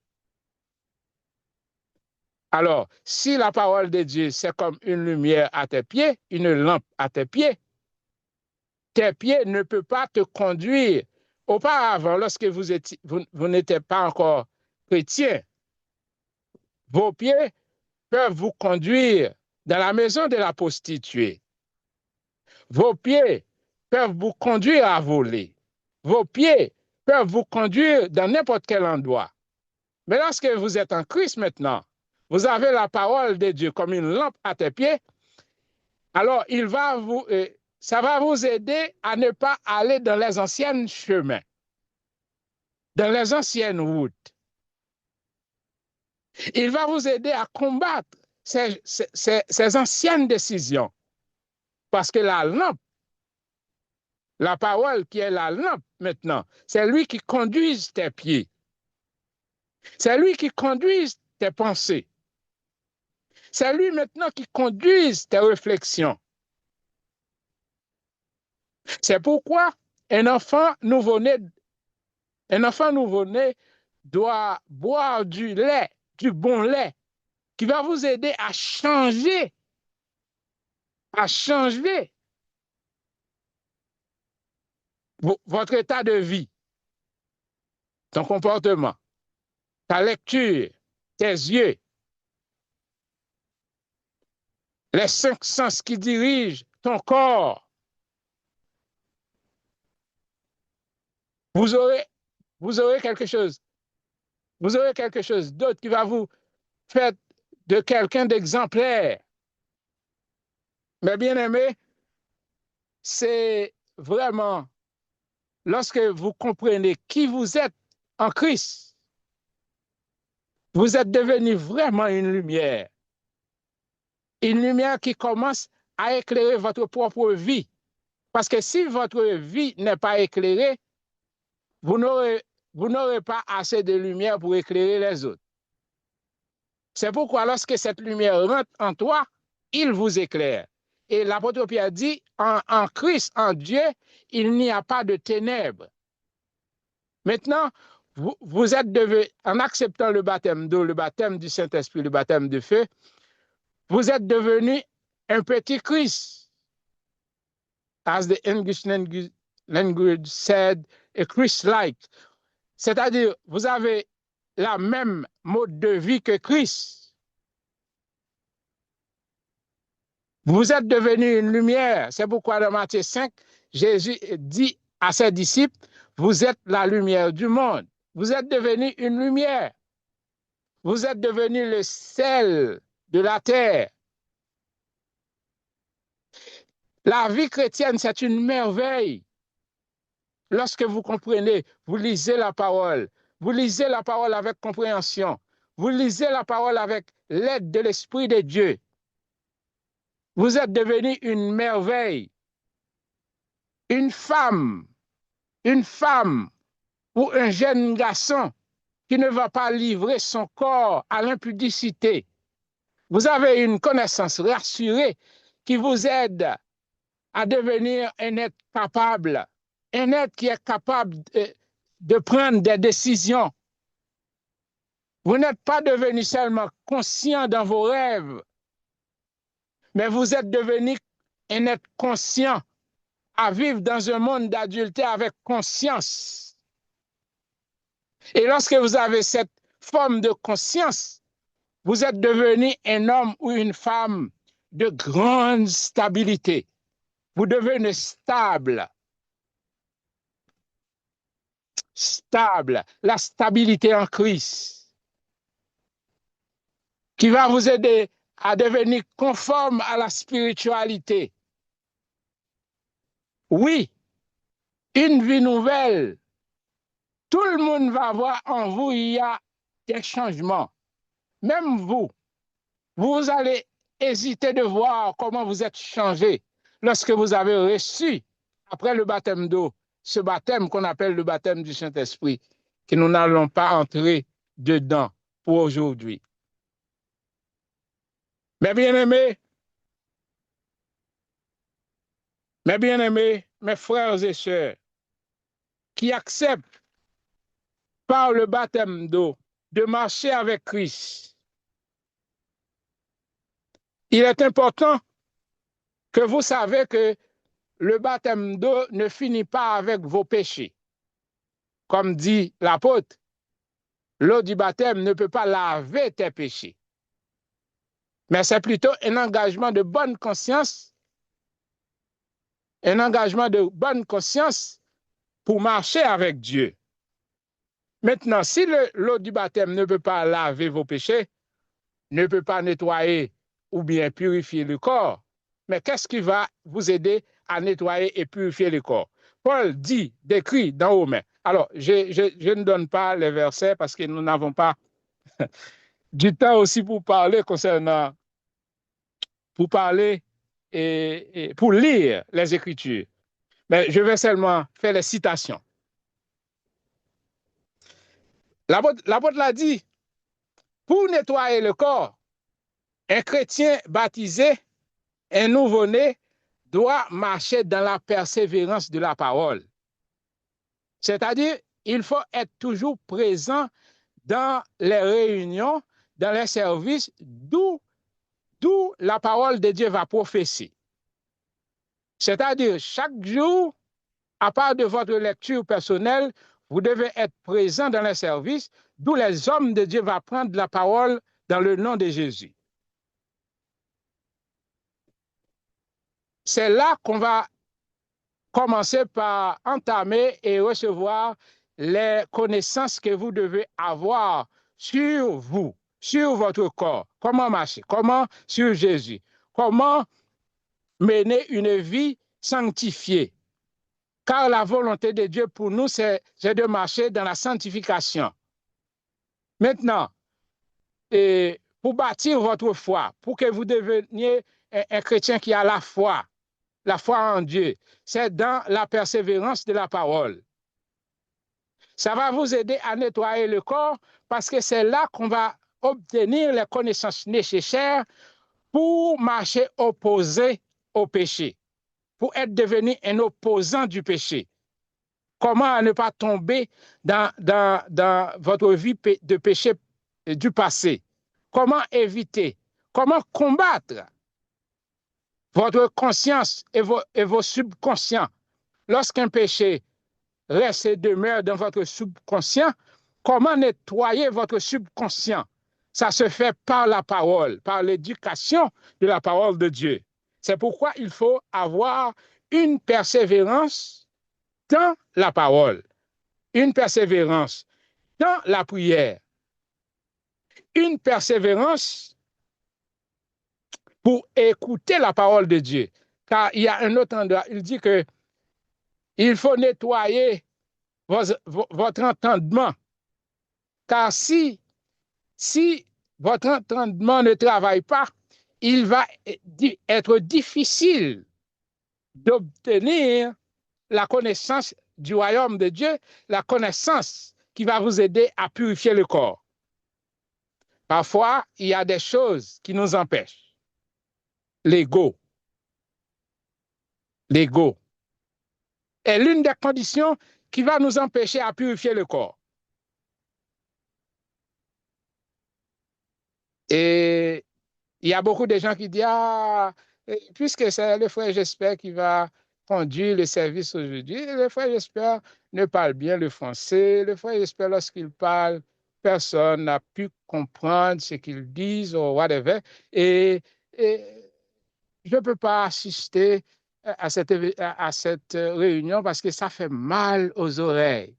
Alors, si la parole de Dieu, c'est comme une lumière à tes pieds, une lampe à tes pieds ne peuvent pas te conduire. Auparavant, lorsque vous n'étiez pas encore chrétien, vos pieds peuvent vous conduire dans la maison de la prostituée. Vos pieds peuvent vous conduire à voler. Vos pieds peuvent vous conduire dans n'importe quel endroit. Mais lorsque vous êtes en Christ maintenant, vous avez la parole de Dieu comme une lampe à tes pieds, alors ça va vous aider à ne pas aller dans les anciens chemins, dans les anciennes routes. Il va vous aider à combattre ces anciennes décisions. Parce que la lampe, la parole qui est la lampe maintenant, c'est lui qui conduit tes pieds. C'est lui qui conduit tes pensées. C'est lui maintenant qui conduit tes réflexions. C'est pourquoi un enfant nouveau-né doit boire du lait, du bon lait, qui va vous aider à changer votre état de vie, ton comportement, ta lecture, tes yeux, les 5 sens qui dirigent ton corps. Vous aurez quelque chose. Vous aurez quelque chose d'autre qui va vous faire de quelqu'un d'exemplaire. Mais bien aimé, c'est vraiment lorsque vous comprenez qui vous êtes en Christ, vous êtes devenu vraiment une lumière. Une lumière qui commence à éclairer votre propre vie. Parce que si votre vie n'est pas éclairée, vous n'aurez pas assez de lumière pour éclairer les autres. C'est pourquoi lorsque cette lumière rentre en toi, il vous éclaire. Et l'apôtre Pierre dit, en Christ, en Dieu, il n'y a pas de ténèbres. Maintenant, vous êtes devenu, en acceptant le baptême d'eau, le baptême du Saint-Esprit, le baptême de feu, vous êtes devenu un petit Christ. As the English language said, a Christ-like. C'est-à-dire, vous avez la même mode de vie que Christ. Vous êtes devenu une lumière. C'est pourquoi dans Matthieu 5, Jésus dit à ses disciples, vous êtes la lumière du monde. Vous êtes devenu une lumière. Vous êtes devenu le sel de la terre. La vie chrétienne, c'est une merveille. Lorsque vous comprenez, vous lisez la parole. Vous lisez la parole avec compréhension. Vous lisez la parole avec l'aide de l'Esprit de Dieu. Vous êtes devenu une merveille. Une femme ou un jeune garçon qui ne va pas livrer son corps à l'impudicité. Vous avez une connaissance rassurée qui vous aide à devenir un être capable, un être qui est capable de prendre des décisions. Vous n'êtes pas devenu seulement conscient dans vos rêves, mais vous êtes devenu un être conscient à vivre dans un monde d'adultère avec conscience. Et lorsque vous avez cette forme de conscience, vous êtes devenu un homme ou une femme de grande stabilité. Vous devenez stable. Stable. La stabilité en Christ. Qui va vous aider à devenir conforme à la spiritualité. Oui, une vie nouvelle. Tout le monde va voir en vous, il y a des changements. Même vous allez hésiter de voir comment vous êtes changé lorsque vous avez reçu, après le baptême d'eau, ce baptême qu'on appelle le baptême du Saint-Esprit, que nous n'allons pas entrer dedans pour aujourd'hui. Mes bien-aimés, mes frères et sœurs, qui acceptent par le baptême d'eau de marcher avec Christ, il est important que vous savez que le baptême d'eau ne finit pas avec vos péchés. Comme dit l'apôtre, l'eau du baptême ne peut pas laver tes péchés. Mais c'est plutôt un engagement de bonne conscience, pour marcher avec Dieu. Maintenant, si l'eau du baptême ne peut pas laver vos péchés, ne peut pas nettoyer ou bien purifier le corps. Mais qu'est-ce qui va vous aider à nettoyer et purifier le corps? Paul dit, décrit dans Romains. Alors, je ne donne pas les versets parce que nous n'avons pas du temps aussi pour parler concernant, pour parler et pour lire les Écritures. Mais je vais seulement faire les citations. L'apôtre l'a dit, pour nettoyer le corps, un chrétien baptisé, un nouveau-né, doit marcher dans la persévérance de la parole. C'est-à-dire, il faut être toujours présent dans les réunions, dans les services, d'où la parole de Dieu va prophétiser. C'est-à-dire, chaque jour, à part de votre lecture personnelle, vous devez être présent dans les services, d'où les hommes de Dieu vont prendre la parole dans le nom de Jésus. C'est là qu'on va commencer par entamer et recevoir les connaissances que vous devez avoir sur vous, sur votre corps. Comment marcher, comment sur Jésus, comment mener une vie sanctifiée. Car la volonté de Dieu pour nous, c'est de marcher dans la sanctification. Maintenant, pour bâtir votre foi, pour que vous deveniez un chrétien qui a la foi en Dieu, c'est dans la persévérance de la parole. Ça va vous aider à nettoyer le corps parce que c'est là qu'on va obtenir les connaissances nécessaires pour marcher opposé au péché, pour être devenu un opposant du péché. Comment ne pas tomber dans votre vie de péché du passé? Comment éviter? Comment combattre votre conscience et vos subconscients? Lorsqu'un péché reste et demeure dans votre subconscient, comment nettoyer votre subconscient? Ça se fait par la parole, par l'éducation de la parole de Dieu. C'est pourquoi il faut avoir une persévérance dans la parole, une persévérance dans la prière, une persévérance pour écouter la parole de Dieu. Car il y a un autre endroit, il dit que il faut nettoyer votre entendement. Car si votre entendement ne travaille pas, il va être difficile d'obtenir la connaissance du royaume de Dieu, la connaissance qui va vous aider à purifier le corps. Parfois, il y a des choses qui nous empêchent. L'ego. L'ego est l'une des conditions qui va nous empêcher à purifier le corps. Et il y a beaucoup de gens qui disent, ah, puisque c'est le frère J'espère qui va conduire le service aujourd'hui, le frère J'espère ne parle bien le français, le frère J'espère lorsqu'il parle, personne n'a pu comprendre ce qu'il dit ou whatever, et je ne peux pas assister à cette réunion parce que ça fait mal aux oreilles.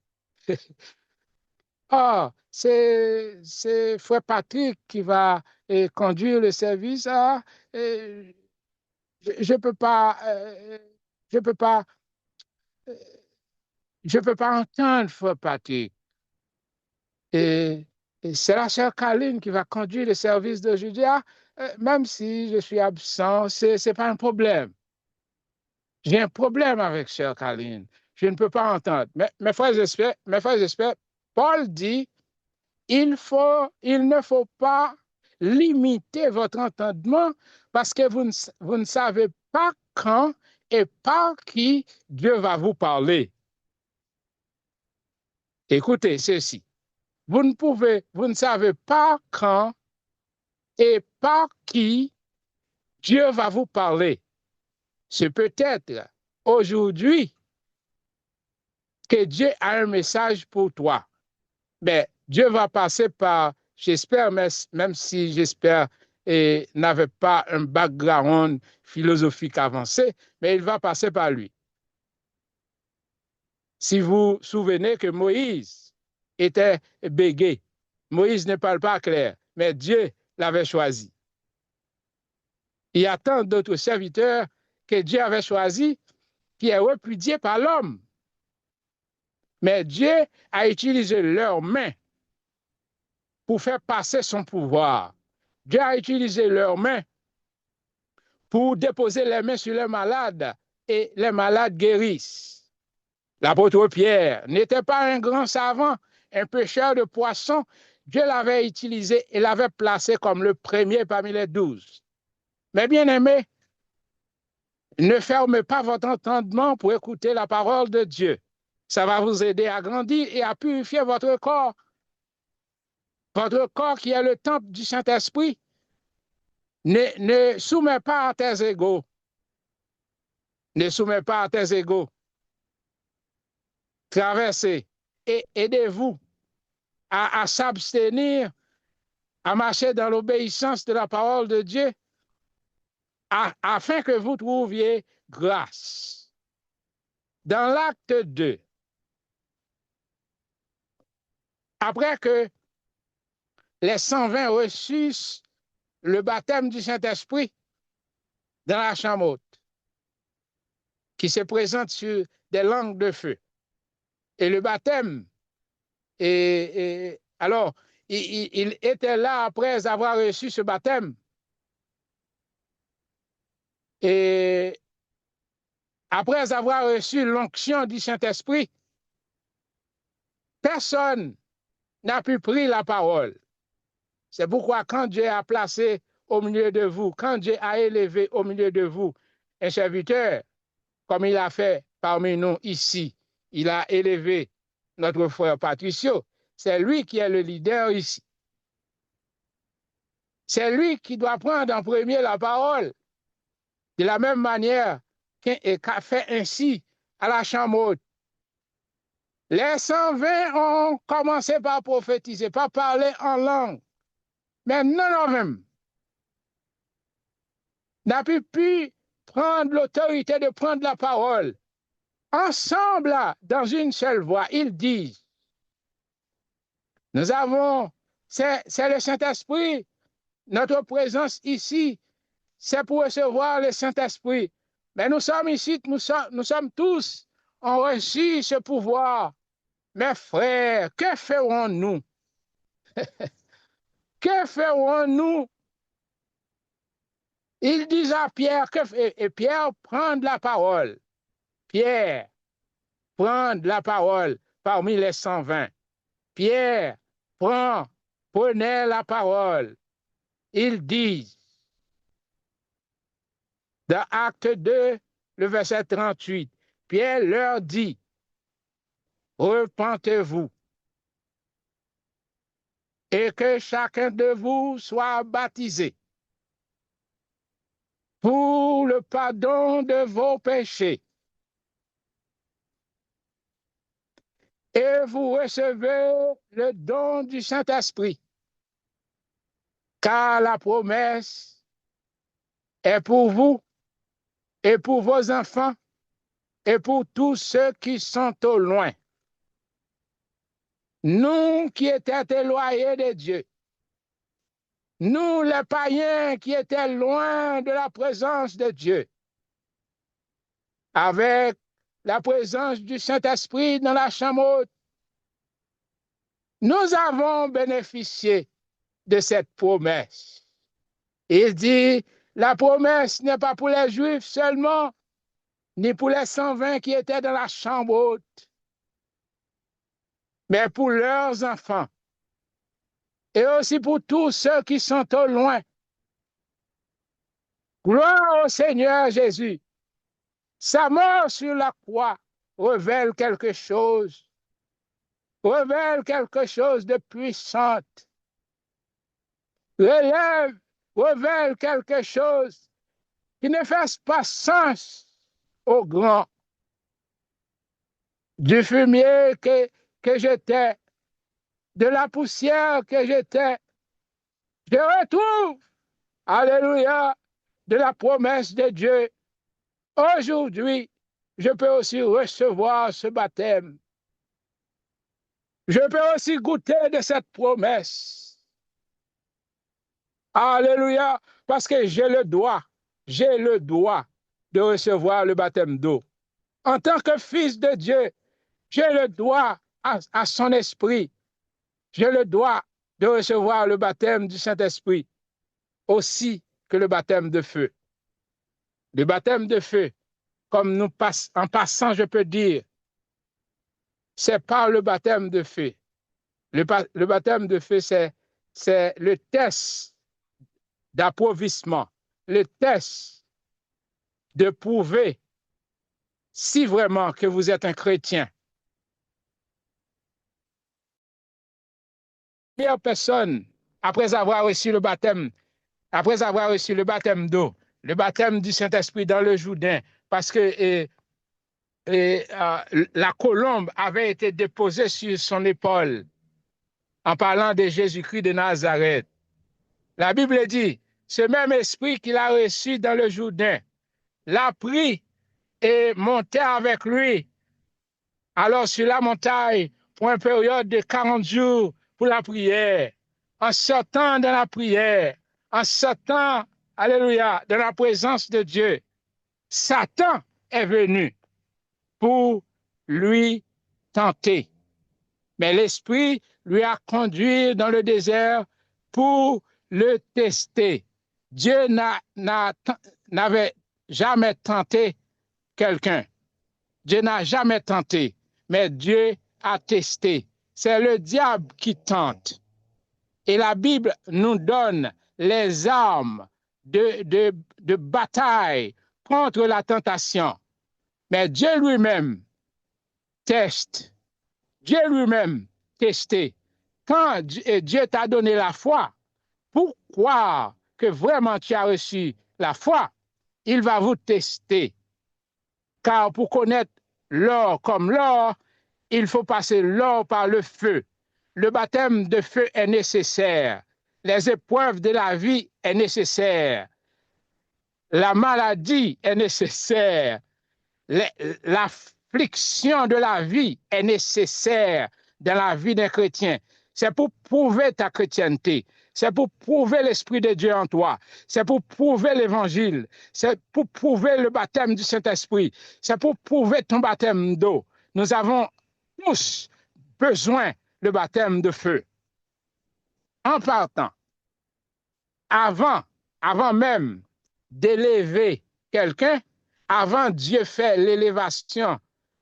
Ah, c'est frère Patrick qui va conduire le service. Ah, je peux pas, je peux pas, je peux pas entendre frère Patrick. Et, et c'est la sœur Caline qui va conduire le service d'aujourd'hui. Ah, même si je suis absent, c'est pas un problème. J'ai un problème avec sœur Caline. Je ne peux pas entendre. Mais mes frères, j'espère, Paul dit il ne faut pas limiter votre entendement parce que vous ne savez pas quand et par qui Dieu va vous parler. Écoutez ceci. Vous ne savez pas quand et par qui Dieu va vous parler. C'est peut-être aujourd'hui que Dieu a un message pour toi. Mais Dieu va passer par, j'espère, même si j'espère, et n'avait pas un background philosophique avancé, mais il va passer par lui. Si vous vous souvenez que Moïse était bégué, Moïse ne parle pas clair, mais Dieu l'avait choisi. Il y a tant d'autres serviteurs que Dieu avait choisis qui est repudié par l'homme. Mais Dieu a utilisé leurs mains pour faire passer son pouvoir. Dieu a utilisé leurs mains pour déposer les mains sur les malades et les malades guérissent. L'apôtre Pierre n'était pas un grand savant, un pêcheur de poissons. Dieu l'avait utilisé et l'avait placé comme le premier parmi les 12. Mais bien aimé, ne fermez pas votre entendement pour écouter la parole de Dieu. Ça va vous aider à grandir et à purifier votre corps. Votre corps qui est le temple du Saint-Esprit. Ne soumets pas à tes égaux. Ne soumets pas à tes égaux. Traversez et aidez-vous à s'abstenir, à marcher dans l'obéissance de la parole de Dieu, afin que vous trouviez grâce. Dans l'acte 2, après que les 120 reçussent le baptême du Saint-Esprit dans la chambre haute, qui se présente sur des langues de feu. Et le baptême, alors, il était là après avoir reçu ce baptême. Et après avoir reçu l'onction du Saint-Esprit, personne n'a pu prendre la parole. C'est pourquoi quand Dieu a placé au milieu de vous, quand Dieu a élevé au milieu de vous un serviteur, comme il a fait parmi nous ici, il a élevé notre frère Patricio, c'est lui qui est le leader ici. C'est lui qui doit prendre en premier la parole. De la même manière qu'a fait ainsi à la chambre haute. Les 120 ont commencé par prophétiser, par parler en langue. Mais non même n'a pu prendre l'autorité de prendre la parole. Ensemble, dans une seule voix, ils disent, nous avons, c'est le Saint-Esprit, notre présence ici, c'est pour recevoir le Saint-Esprit. Mais nous sommes ici, nous sommes tous, on reçu ce pouvoir. Mes frères, que ferons-nous? Que ferons-nous? Ils disent à Pierre, et Pierre prend la parole. Pierre prend la parole parmi les 120. Pierre prenait la parole. Ils disent, dans Acte 2, le verset 38, Pierre leur dit, repentez-vous et que chacun de vous soit baptisé pour le pardon de vos péchés. Et vous recevez le don du Saint-Esprit, car la promesse est pour vous et pour vos enfants et pour tous ceux qui sont au loin. Nous qui étions éloignés de Dieu, nous les païens qui étaient loin de la présence de Dieu, avec la présence du Saint-Esprit dans la chambre haute, nous avons bénéficié de cette promesse. Il dit, la promesse n'est pas pour les Juifs seulement, ni pour les 120 qui étaient dans la chambre haute, mais pour leurs enfants, et aussi pour tous ceux qui sont au loin. Gloire au Seigneur Jésus. Sa mort sur la croix révèle quelque chose de puissant. Révèle quelque chose qui ne fait pas sens au grand. Du fumier que j'étais, de la poussière que j'étais, je retrouve, alléluia, de la promesse de Dieu. Aujourd'hui, je peux aussi recevoir ce baptême. Je peux aussi goûter de cette promesse. Alléluia. Parce que j'ai le droit de recevoir le baptême d'eau. En tant que fils de Dieu, j'ai le droit à son esprit. J'ai le droit de recevoir le baptême du Saint-Esprit aussi que le baptême de feu. Le baptême de feu, comme en passant, je peux dire, c'est par le baptême de feu. Le baptême de feu, c'est le test d'appauvrissement, le test de prouver si vraiment que vous êtes un chrétien. La première personne, après avoir reçu le baptême, après avoir reçu le baptême d'eau, le baptême du Saint-Esprit dans le Jourdain, parce que la colombe avait été déposée sur son épaule en parlant de Jésus-Christ de Nazareth. La Bible dit, ce même esprit qu'il a reçu dans le Jourdain l'a pris et monté avec lui. Alors sur la montagne, pour une période de 40 jours pour la prière, en sortant de la prière, en sortant, alléluia, de la présence de Dieu, Satan est venu pour lui tenter. Mais l'Esprit lui a conduit dans le désert pour le tester. Dieu n'avait jamais tenté quelqu'un. Dieu n'a jamais tenté, mais Dieu a testé. C'est le diable qui tente. Et la Bible nous donne les armes de bataille contre la tentation. Mais Dieu lui-même teste. Dieu lui-même testé. Quand Dieu t'a donné la foi, pour croire que vraiment tu as reçu la foi, il va vous tester. Car pour connaître l'or comme l'or, il faut passer l'or par le feu. Le baptême de feu est nécessaire. Les épreuves de la vie est nécessaire. La maladie est nécessaire. L'affliction de la vie est nécessaire dans la vie d'un chrétien. C'est pour prouver ta chrétienté. C'est pour prouver l'Esprit de Dieu en toi. C'est pour prouver l'Évangile. C'est pour prouver le baptême du Saint-Esprit. C'est pour prouver ton baptême d'eau. Nous avons tous besoin du baptême de feu. En partant, avant même d'élever quelqu'un, avant Dieu fait l'élévation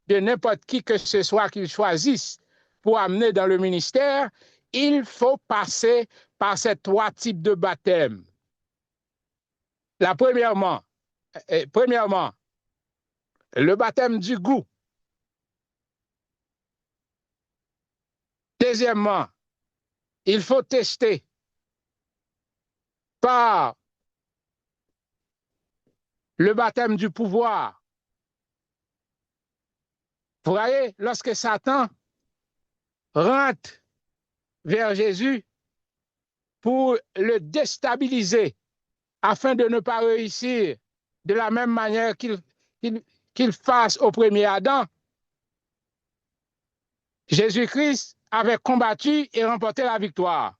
de n'importe qui que ce soit qu'il choisisse pour amener dans le ministère, il faut passer par ces 3 types de baptême. Premièrement, le baptême du goût. Deuxièmement, il faut tester par le baptême du pouvoir. Vous voyez, lorsque Satan rentre vers Jésus pour le déstabiliser afin de ne pas réussir de la même manière qu'il fasse au premier Adam, Jésus-Christ avait combattu et remporté la victoire.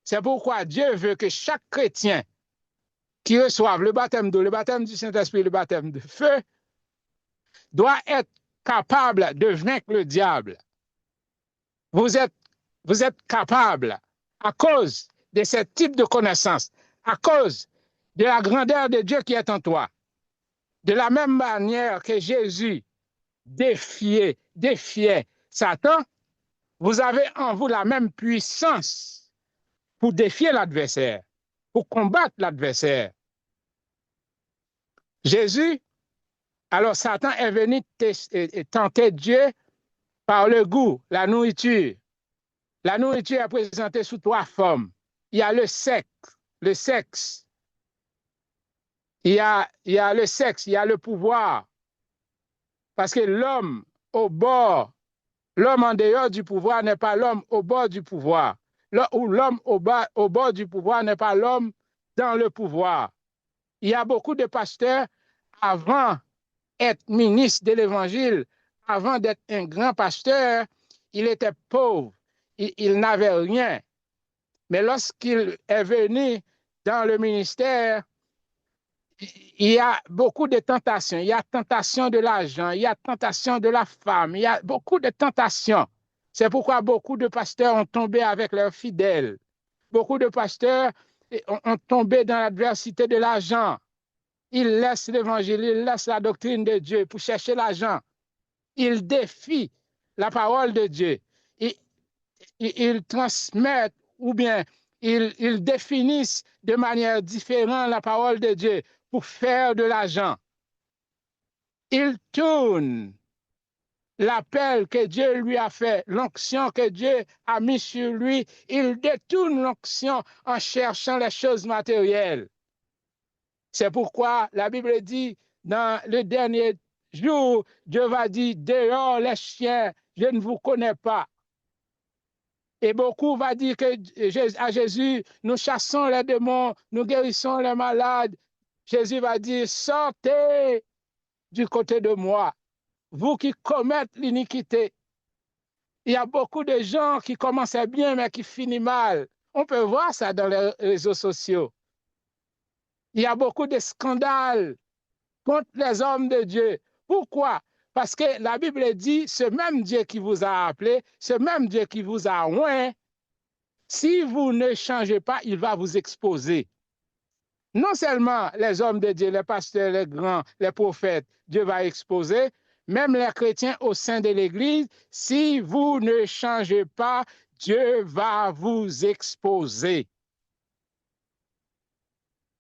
C'est pourquoi Dieu veut que chaque chrétien qui reçoive le baptême d'eau, le baptême du Saint-Esprit, le baptême de feu, doit être capable de vaincre le diable. Vous êtes capable, à cause de ce type de connaissance, à cause de la grandeur de Dieu qui est en toi. De la même manière que Jésus défiait Satan, vous avez en vous la même puissance pour défier l'adversaire, pour combattre l'adversaire. Jésus, alors Satan est venu tenter Dieu par le goût, la nourriture. La nourriture est présentée sous 3 formes. Il y a le sexe. Il y a le sexe, il y a le pouvoir. Parce que l'homme en dehors du pouvoir n'est pas l'homme au bord du pouvoir. L'homme au bord du pouvoir n'est pas l'homme dans le pouvoir. Il y a beaucoup de pasteurs, avant d'être ministre de l'Évangile, avant d'être un grand pasteur, il était pauvre, il n'avait rien. Mais lorsqu'il est venu dans le ministère, il y a beaucoup de tentations. Il y a tentation de l'argent, il y a tentation de la femme, il y a beaucoup de tentations. C'est pourquoi beaucoup de pasteurs ont tombé avec leurs fidèles. Beaucoup de pasteurs ont tombé dans l'adversité de l'argent. Ils laissent l'évangile, ils laissent la doctrine de Dieu pour chercher l'argent. Ils défient la parole de Dieu. Ils transmettent ou bien ils définissent de manière différente la parole de Dieu pour faire de l'argent. Ils tournent l'appel que Dieu lui a fait, l'onction que Dieu a mis sur lui, il détourne l'onction en cherchant les choses matérielles. C'est pourquoi la Bible dit, dans le dernier jour, Dieu va dire, dehors les chiens, je ne vous connais pas. Et beaucoup vont dire à Jésus, nous chassons les démons, nous guérissons les malades. Jésus va dire, sortez du côté de moi, vous qui commettez l'iniquité. Il y a beaucoup de gens qui commençaient bien, mais qui finissent mal. On peut voir ça dans les réseaux sociaux. Il y a beaucoup de scandales contre les hommes de Dieu. Pourquoi? Parce que la Bible dit, ce même Dieu qui vous a appelé, ce même Dieu qui vous a oint, si vous ne changez pas, il va vous exposer. Non seulement les hommes de Dieu, les pasteurs, les grands, les prophètes, Dieu va exposer, même les chrétiens au sein de l'Église, si vous ne changez pas, Dieu va vous exposer.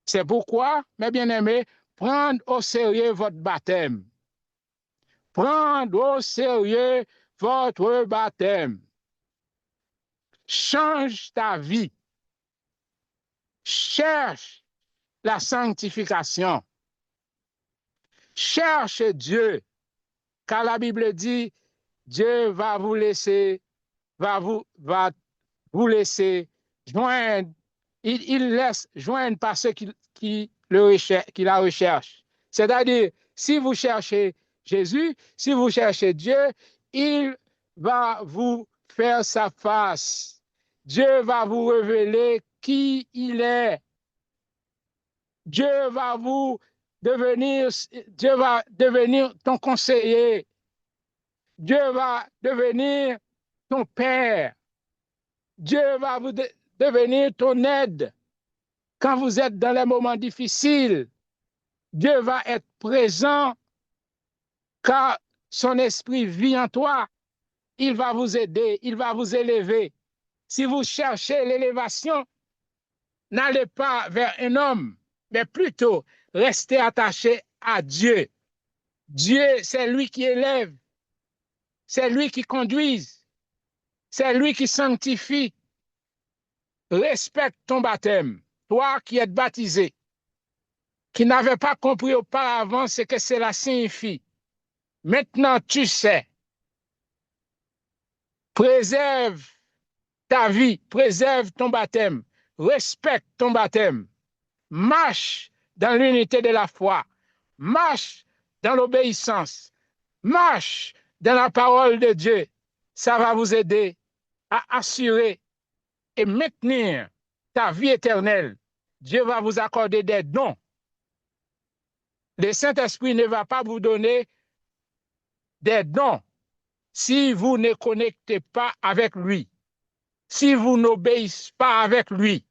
C'est pourquoi, mes bien-aimés, prendre au sérieux votre baptême. Prendre au sérieux votre baptême. Change ta vie. Cherche la sanctification. Cherche Dieu, car la Bible dit, Dieu va vous laisser joindre, il laisse joindre par ceux qui la recherchent. C'est-à-dire, si vous cherchez Jésus, si vous cherchez Dieu, il va vous faire sa face. Dieu va vous révéler qui il est. Dieu va devenir ton conseiller. Dieu va devenir ton père. Dieu va devenir ton aide. Quand vous êtes dans les moments difficiles, Dieu va être présent car son esprit vit en toi. Il va vous aider, il va vous élever. Si vous cherchez l'élévation, n'allez pas vers un homme, mais plutôt restez attaché à Dieu. Dieu, c'est lui qui élève, c'est lui qui conduit, c'est lui qui sanctifie. Respecte ton baptême, toi qui es baptisé, qui n'avais pas compris auparavant ce que cela signifie. Maintenant, tu sais. Préserve ta vie, préserve ton baptême, respecte ton baptême, marche dans l'unité de la foi, marche dans l'obéissance, marche dans la parole de Dieu. Ça va vous aider à assurer et maintenir ta vie éternelle. Dieu va vous accorder des dons. Le Saint-Esprit ne va pas vous donner des dons si vous ne connectez pas avec lui, si vous n'obéissez pas avec lui.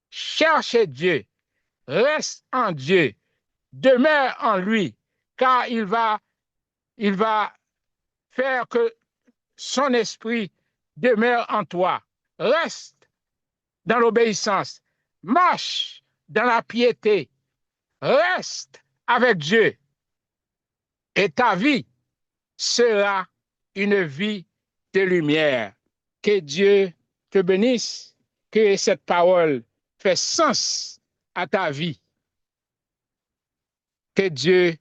Cherchez Dieu, reste en Dieu, demeure en lui, car il va faire que son esprit demeure en toi. Reste dans l'obéissance, marche dans la piété, reste avec Dieu et ta vie sera une vie de lumière. Que Dieu te bénisse, que cette parole fait sens à ta vie. Que Dieu,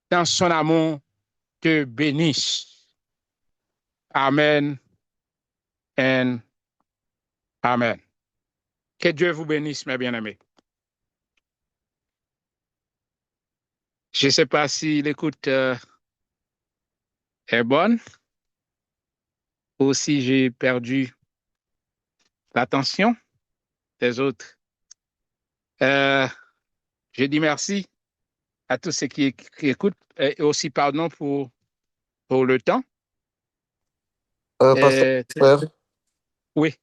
dans son amour, te bénisse. Amen et Amen. Que Dieu vous bénisse, mes bien-aimés. Je ne sais pas si l'écoute est bonne ou si j'ai perdu l'attention des autres. Euh, je dis merci à tous ceux qui écoutent et aussi pardon pour le temps. Pasteur Euh, Prosper, oui,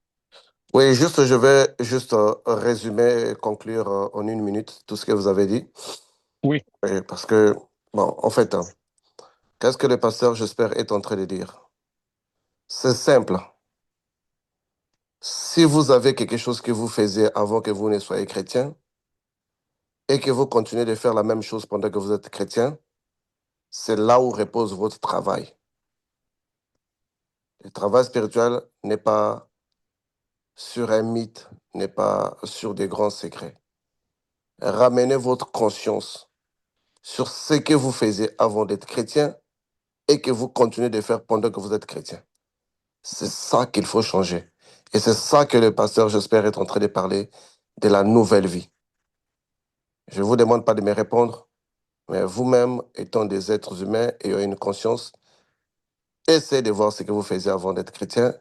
oui, juste, je vais juste résumer et conclure en une minute tout ce que vous avez dit. oui, Oui, parce que, bon, en fait, qu'est-ce que le pasteur, j'espère, est en train de dire? C'est simple. Si vous avez quelque chose que vous faisiez avant que vous ne soyez chrétien et que vous continuez de faire la même chose pendant que vous êtes chrétien, c'est là où repose votre travail. Le travail spirituel n'est pas sur un mythe, n'est pas sur des grands secrets. Ramenez votre conscience sur ce que vous faisiez avant d'être chrétien et que vous continuez de faire pendant que vous êtes chrétien. C'est ça qu'il faut changer. Et c'est ça que le pasteur, j'espère, est en train de parler de la nouvelle vie. Je ne vous demande pas de me répondre, mais vous-même, étant des êtres humains ayant une conscience, essayez de voir ce que vous faisiez avant d'être chrétien,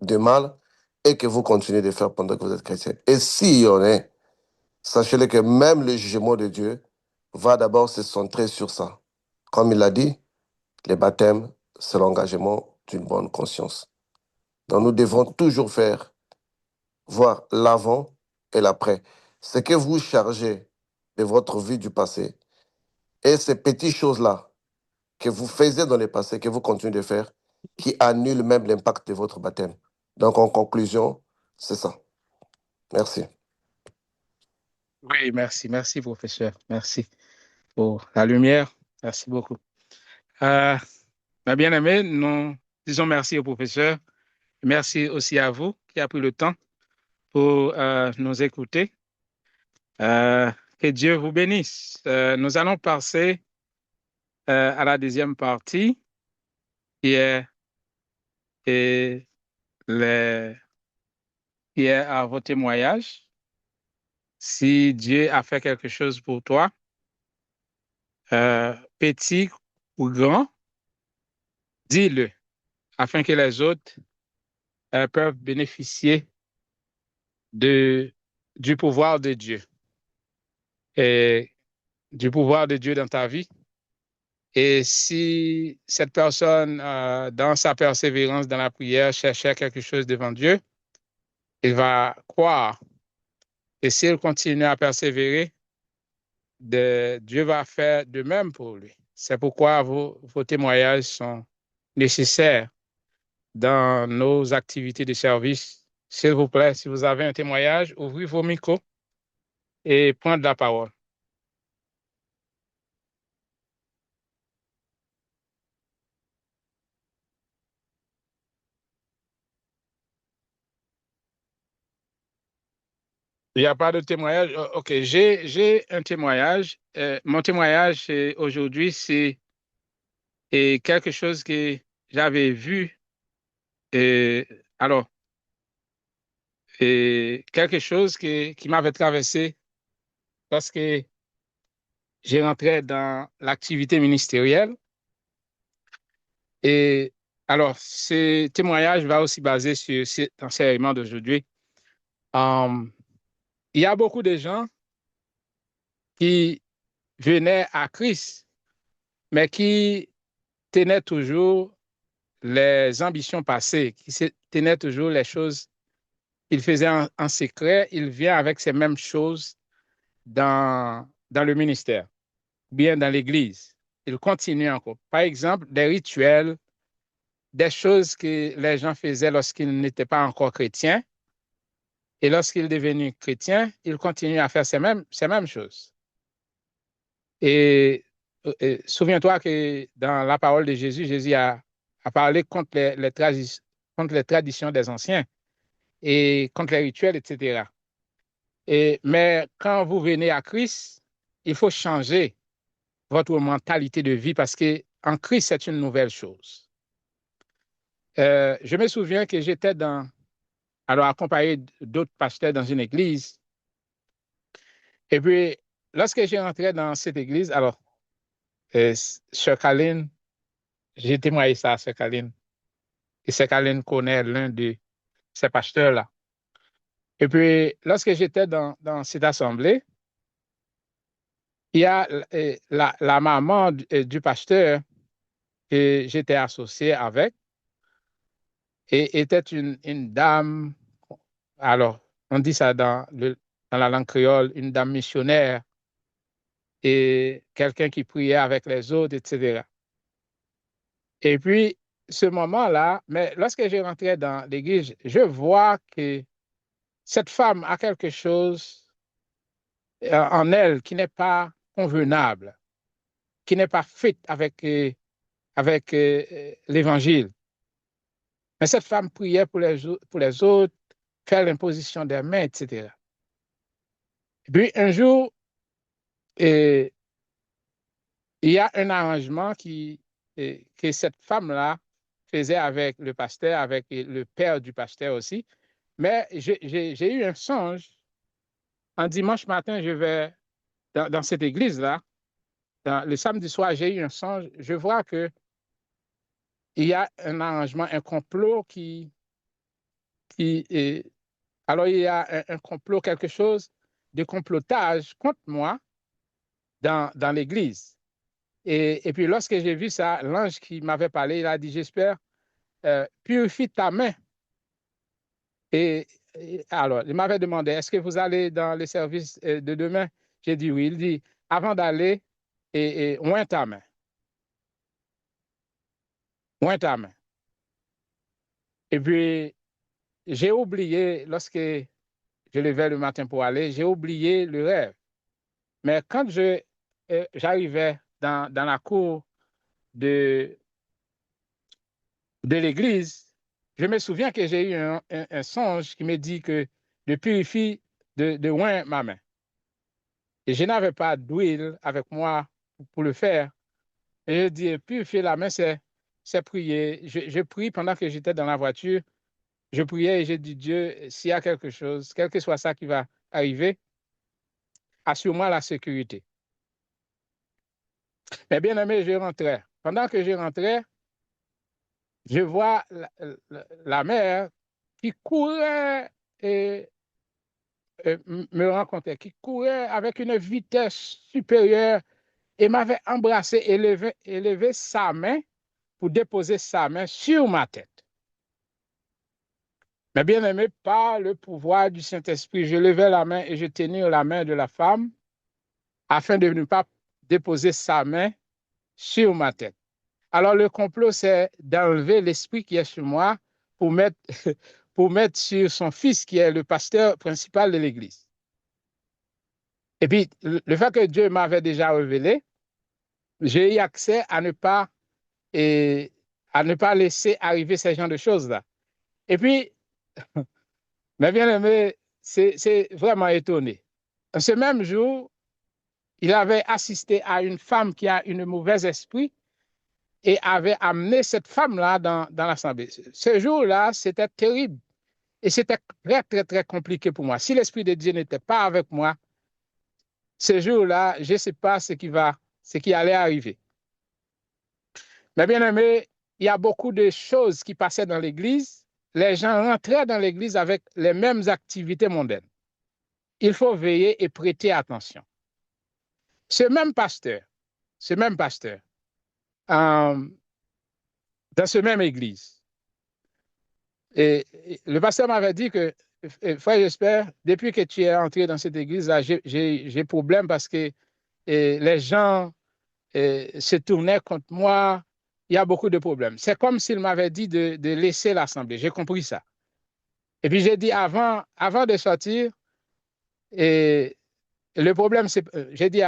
de mal, et que vous continuez de faire pendant que vous êtes chrétien. Et s'il y en est, sachez-le que même le jugement de Dieu va d'abord se centrer sur ça. Comme il l'a dit, les baptêmes, c'est l'engagement d'une bonne conscience. Donc nous devons toujours faire, voir l'avant et l'après. Ce que vous chargez de votre vie du passé et ces petites choses-là que vous faisiez dans le passé, que vous continuez de faire, qui annulent même l'impact de votre baptême. Donc en conclusion, c'est ça. Merci. oui, merci, merci, professeur. Merci pour la lumière. Merci beaucoup. Euh, Ma bien-aimée, nous disons merci au professeur. Merci aussi à vous qui avez pris le temps pour nous écouter. Euh, que Dieu vous bénisse. Nous allons passer à la deuxième partie qui est, et les, qui est à vos témoignages. Si Dieu a fait quelque chose pour toi, petit ou grand, dis-le afin que les autres peuvent bénéficier de, du pouvoir de Dieu et du pouvoir de Dieu dans ta vie. Et si cette personne, dans sa persévérance dans la prière, cherchait quelque chose devant Dieu, il va croire. Et s'il continue à persévérer, Dieu va faire de même pour lui. C'est pourquoi vos témoignages sont nécessaires dans nos activités de service. S'il vous plaît, si vous avez un témoignage, ouvrez vos micros et prenez la parole. Il n'y a pas de témoignage. OK, j'ai un témoignage. Mon témoignage aujourd'hui, c'est quelque chose que j'avais vu. Et, alors, quelque chose qui m'avait traversé parce que j'ai rentré dans l'activité ministérielle. Et alors, ce témoignage va aussi baser sur cet enseignement d'aujourd'hui. Um, il y a beaucoup de gens qui venaient à Christ, mais qui tenaient toujours les ambitions passées, tenaient toujours les choses qu'ils faisaient en secret. Ils viennent avec ces mêmes choses dans le ministère, bien dans l'Église. Ils continuent encore. Par exemple, des rituels, des choses que les gens faisaient lorsqu'ils n'étaient pas encore chrétiens. Et lorsqu'ils deviennent chrétiens, ils continuent à faire ces mêmes choses. Et, souviens-toi que dans la parole de Jésus, Jésus a parlé contre contre les traditions des anciens et contre les rituels, etc. Mais quand vous venez à Christ, il faut changer votre mentalité de vie parce que en Christ, c'est une nouvelle chose. Je me souviens que alors accompagné d'autres pasteurs dans une église. Et puis, lorsque j'ai rentré dans cette église, alors, Sœur Caline, j'ai témoigné ça à Sœur Caline. Et Sœur Caline connaît l'un de ces pasteurs-là. Et puis, lorsque j'étais dans cette assemblée, il y a la maman du pasteur que j'étais associé avec et était une dame, alors, on dit ça dans la langue créole, une dame missionnaire et quelqu'un qui priait avec les autres, etc. Et puis, ce moment-là, mais lorsque je rentrais dans l'église, je vois que cette femme a quelque chose en elle qui n'est pas convenable, qui n'est pas fit avec l'évangile. Mais cette femme priait pour les autres, faire l'imposition des mains, etc. Et puis un jour, et, il y a un arrangement que cette femme-là faisait avec le pasteur, avec le père du pasteur aussi. Mais j'ai eu un songe. Un dimanche matin, je vais dans cette église-là. Le samedi soir, j'ai eu un songe. Je vois que il y a un arrangement, un complot qui alors il y a un complot, quelque chose de complotage contre moi dans l'église. Et puis lorsque j'ai vu ça, l'ange qui m'avait parlé, il a dit, j'espère, purifie ta main. Alors, il m'avait demandé, est-ce que vous allez dans le service de demain? J'ai dit oui. Il dit, avant d'aller, oins ta main, oins ta main. Et puis, j'ai oublié, lorsque je levais le matin pour aller, j'ai oublié le rêve. Mais quand j'arrivais dans la cour de, de l'église, je me souviens que j'ai eu un songe qui me dit que de purifier, de oindre ma main. Et je n'avais pas d'huile avec moi pour le faire. Et je dis, purifier la main, c'est prier. Je prie pendant que j'étais dans la voiture. Je priais et j'ai dit, Dieu, s'il y a quelque chose, quel que soit ça qui va arriver, assure-moi la sécurité. Mais bien aimé, je rentrais. Pendant que je rentrais, je vois la mère qui courait et, me rencontrait, qui courait avec une vitesse supérieure et m'avait embrassé et levé sa main pour déposer sa main sur ma tête. Mais bien aimé, par le pouvoir du Saint-Esprit, je levais la main et je tenais la main de la femme afin de ne pas déposer sa main sur ma tête. Alors le complot, c'est d'enlever l'esprit qui est sur moi pour mettre, pour mettre sur son fils qui est le pasteur principal de l'Église. Et puis, le fait que Dieu m'avait déjà révélé, j'ai eu accès et, à ne pas laisser arriver ce genre de choses-là. Et puis, mais bien aimé, c'est vraiment étonné. Ce même jour, il avait assisté à une femme qui a une mauvaise esprit et avait amené cette femme-là dans l'assemblée. Ce jour-là, c'était terrible et c'était très, très, très compliqué pour moi. Si l'Esprit de Dieu n'était pas avec moi, ce jour-là, je ne sais pas ce qui allait arriver. Mais bien aimé, il y a beaucoup de choses qui passaient dans l'Église. Les gens rentraient dans l'Église avec les mêmes activités mondaines. Il faut veiller et prêter attention. Ce même pasteur, ce même pasteur, euh, dans ce même église, et le pasteur m'avait dit que, frère, j'espère, depuis que tu es entré dans cette église-là, j'ai problème parce que les gens se tournaient contre moi. Il y a beaucoup de problèmes. C'est comme s'il m'avait dit de laisser l'assemblée. J'ai compris ça. Et puis j'ai dit avant de sortir, et le problème, c'est, j'ai dit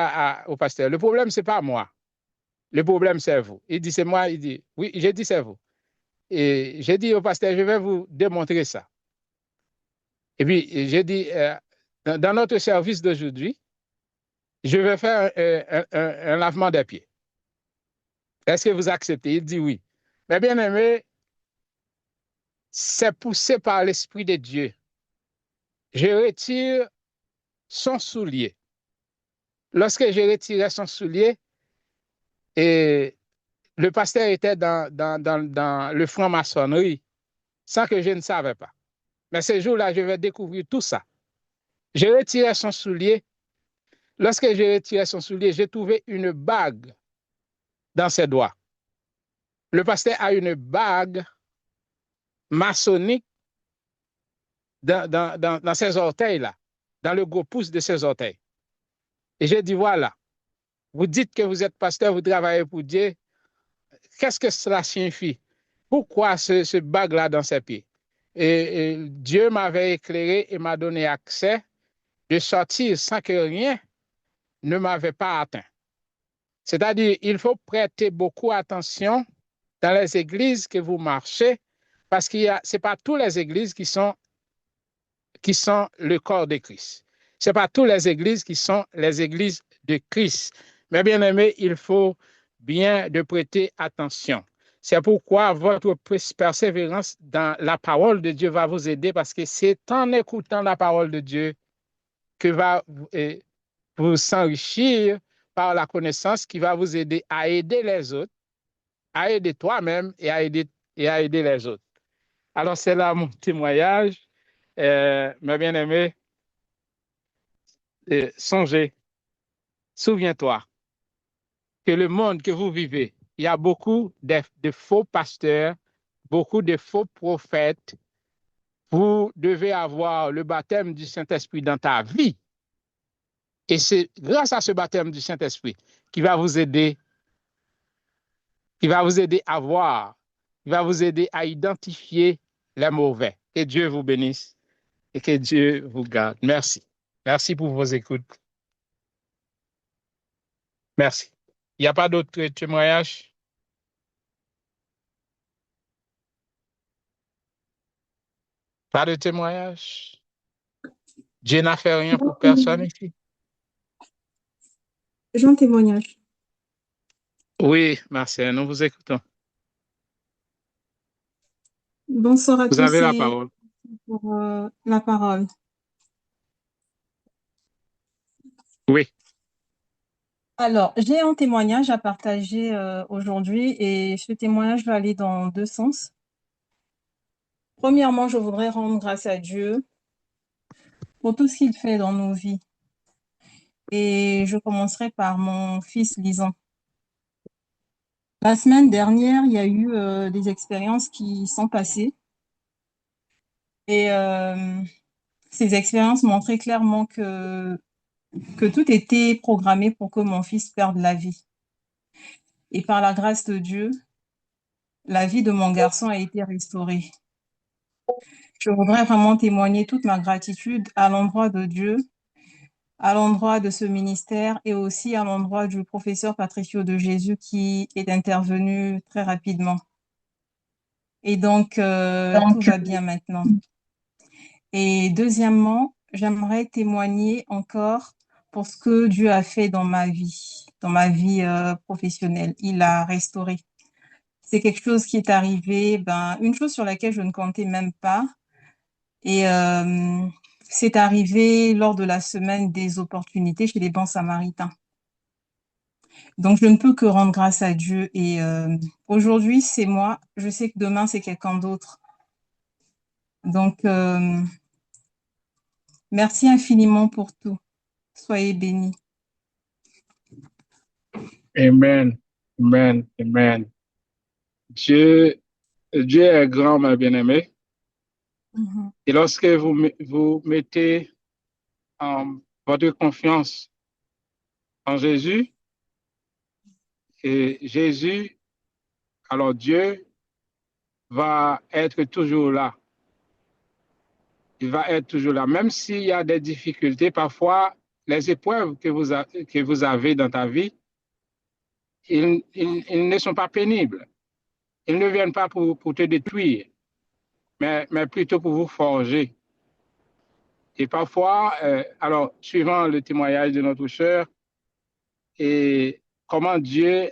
au pasteur, le problème, c'est pas moi. Le problème, c'est vous. Il dit, c'est moi. Il dit, oui, j'ai dit, c'est vous. Et j'ai dit au pasteur, je vais vous démontrer ça. Et puis, j'ai dit, dans notre service d'aujourd'hui, je vais faire un lavement des pieds. Est-ce que vous acceptez? Il dit oui. Mais bien aimé, c'est poussé par l'Esprit de Dieu. Je retire son soulier. Lorsque je retirais son soulier, et le pasteur était dans le franc-maçonnerie, sans que je ne savais pas. Mais ce jour-là, je vais découvrir tout ça. J'ai retiré son soulier. Lorsque j'ai retiré son soulier, j'ai trouvé une bague dans ses doigts. Le pasteur a une bague maçonnique dans ses orteils, là, dans le gros pouce de ses orteils. Et j'ai dit, voilà, vous dites que vous êtes pasteur, vous travaillez pour Dieu. Qu'est-ce que cela signifie? Pourquoi ce bague-là dans ses pieds? Et Dieu m'avait éclairé et m'a donné accès de sortir sans que rien ne m'avait pas atteint. C'est-à-dire, il faut prêter beaucoup attention dans les églises que vous marchez, parce que ce n'est pas toutes les églises qui sont le corps de Christ. Ce n'est pas toutes les églises qui sont les églises de Christ. Mais bien aimé, il faut bien de prêter attention. C'est pourquoi votre persévérance dans la parole de Dieu va vous aider, parce que c'est en écoutant la parole de Dieu que va vous s'enrichir par la connaissance qui va vous aider à aider les autres, à aider toi-même et à aider les autres. Alors, c'est là mon témoignage. Mes bien-aimés, songez, souviens-toi que le monde que vous vivez, il y a beaucoup de faux pasteurs, beaucoup de faux prophètes. Vous devez avoir le baptême du Saint-Esprit dans ta vie. Et c'est grâce à ce baptême du Saint-Esprit qui va vous aider, qui va vous aider à voir, qui va vous aider à identifier les mauvais. Que Dieu vous bénisse et que Dieu vous garde. Merci. Merci pour vos écoutes. Merci. Il n'y a pas d'autres témoignages? Pas de témoignages? Dieu n'a fait rien pour personne ici? Jean témoignage. Oui, Marcel, nous vous écoutons. Bonsoir à Vous tous avez la et parole. pour la parole. Oui. Alors, j'ai un témoignage à partager aujourd'hui et ce témoignage va aller dans deux sens. Premièrement, je voudrais rendre grâce à Dieu pour tout ce qu'il fait dans nos vies. Et je commencerai par mon fils Lisan. La semaine dernière, il y a eu des expériences qui sont passées. Et ces expériences montraient clairement que tout était programmé pour que mon fils perde la vie. Et par la grâce de Dieu, la vie de mon garçon a été restaurée. Je voudrais vraiment témoigner toute ma gratitude à l'endroit de Dieu, à l'endroit de ce ministère et aussi à l'endroit du professeur Patricio de Jésus qui est intervenu très rapidement. Et donc, tout va bien maintenant. Et deuxièmement, j'aimerais témoigner encore pour ce que Dieu a fait dans ma vie professionnelle. Il a restauré. C'est quelque chose qui est arrivé, une chose sur laquelle je ne comptais même pas. Et c'est arrivé lors de la semaine des opportunités chez les bons samaritains. Donc, je ne peux que rendre grâce à Dieu. Et aujourd'hui, c'est moi. Je sais que demain, c'est quelqu'un d'autre. Donc, merci infiniment pour tout. Soyez bénis. Amen. Amen. Amen. Dieu est grand, ma bien-aimée. Et lorsque vous mettez votre confiance en Jésus, et Jésus, alors Dieu va être toujours là. Il va être toujours là. Même s'il y a des difficultés, parfois, les épreuves que vous avez dans ta vie, ils ne sont pas pénibles. Ils ne viennent pas pour te détruire, mais plutôt pour vous forger. Et parfois, alors, suivant le témoignage de notre sœur, et comment Dieu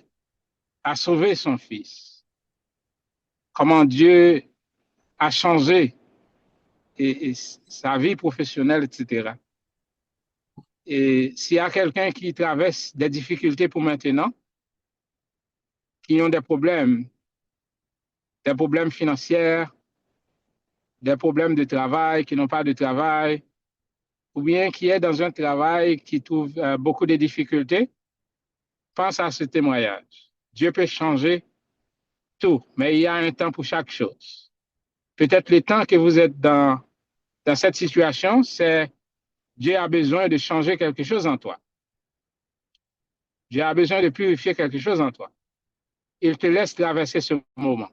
a sauvé son fils, comment Dieu a changé et sa vie professionnelle, etc. Et s'il y a quelqu'un qui traverse des difficultés pour maintenant, qui ont des problèmes financiers, des problèmes de travail, qui n'ont pas de travail, ou bien qui est dans un travail qui trouve beaucoup de difficultés, pense à ce témoignage. Dieu peut changer tout, mais il y a un temps pour chaque chose. Peut-être le temps que vous êtes dans cette situation, c'est Dieu a besoin de changer quelque chose en toi. Dieu a besoin de purifier quelque chose en toi. Il te laisse traverser ce moment.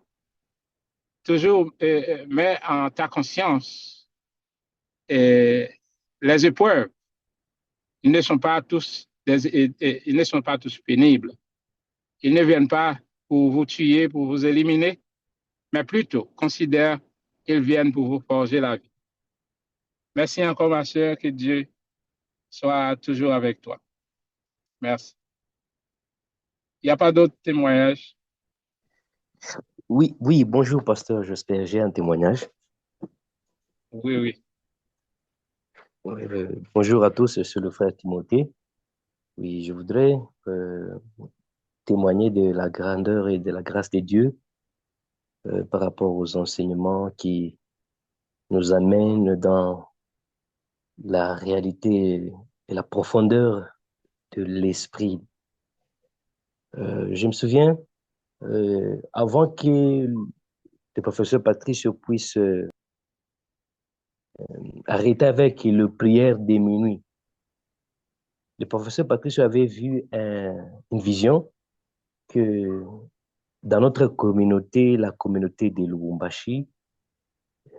Toujours, mets en ta conscience les épreuves. Ils ne sont pas tous, ils ne sont pas tous pénibles. Ils ne viennent pas pour vous tuer, pour vous éliminer, mais plutôt considère qu'ils viennent pour vous forger la vie. Merci encore, ma sœur, que Dieu soit toujours avec toi. Merci. Il n'y a pas d'autres témoignages? Oui, oui, bonjour, pasteur. J'espère j'ai un témoignage. Oui, oui. Bonjour à tous, c'est le frère Timothée. Oui, je voudrais témoigner de la grandeur et de la grâce de Dieu par rapport aux enseignements qui nous amènent dans la réalité et la profondeur de l'esprit. Je me souviens, avant que le professeur Patrice puisse arrêter avec le prière des minuit, le professeur Patrice avait vu une vision que dans notre communauté, la communauté de Lubumbashi,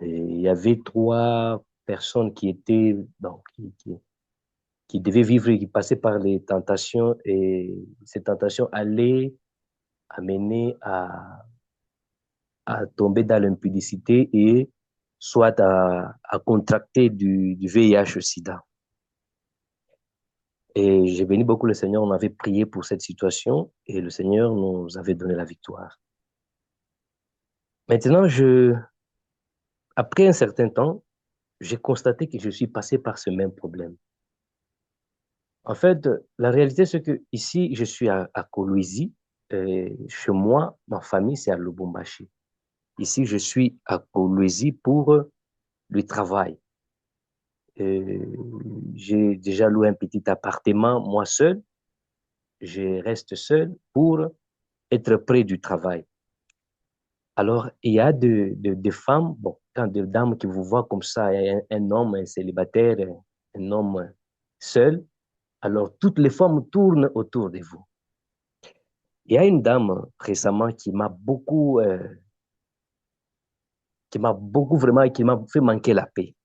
il y avait trois personnes qui étaient, bon, qui devaient vivre et qui passaient par les tentations, et ces tentations allaient amener à tomber dans l'impudicité et soit à contracter du VIH-Sida. Et j'ai béni beaucoup le Seigneur, on avait prié pour cette situation et le Seigneur nous avait donné la victoire. Maintenant, après un certain temps, j'ai constaté que je suis passé par ce même problème. En fait, la réalité, c'est que ici, je suis à Kolwezi. Chez moi, ma famille, c'est à Lubumbashi. Ici, je suis à Kolwezi pour le travail. J'ai déjà loué un petit appartement, moi seul. Je reste seul pour être près du travail. Alors, il y a des femmes, bon, quand des dames qui vous voient comme ça, un homme, un célibataire, un homme seul, alors toutes les femmes tournent autour de vous. Il y a une dame récemment qui m'a beaucoup vraiment, qui m'a fait manquer la paix.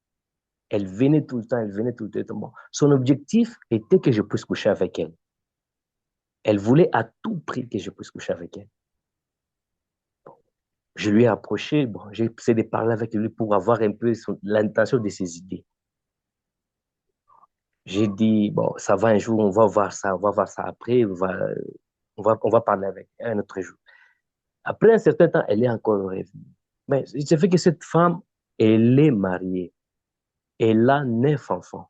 Elle venait tout le temps, elle venait tout le temps. Bon, son objectif était que je puisse coucher avec elle. Elle voulait à tout prix que je puisse coucher avec elle. Je lui ai approché, bon, j'ai essayé de parler avec lui pour avoir un peu l'intention de ses idées. J'ai dit, bon, ça va un jour, on va voir ça après, on va parler avec un autre jour. Après un certain temps, elle est encore revenue. Mais il se fait que cette femme, elle est mariée. Elle a 9 enfants.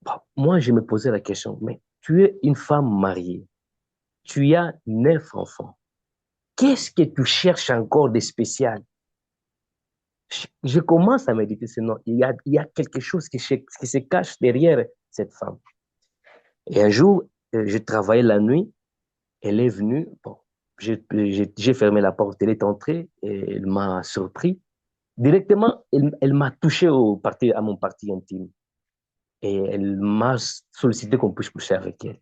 Bon, moi, je me posais la question, mais tu es une femme mariée. Tu as 9 enfants. Qu'est-ce que tu cherches encore de spécial? Je commence à méditer, sinon il y a quelque chose qui se cache derrière cette femme. Et un jour, je travaillais la nuit, elle est venue, bon, j'ai fermé la porte, elle est entrée, et elle m'a surpris. Directement, elle m'a touché à mon parti intime. Et elle m'a sollicité qu'on puisse coucher avec elle.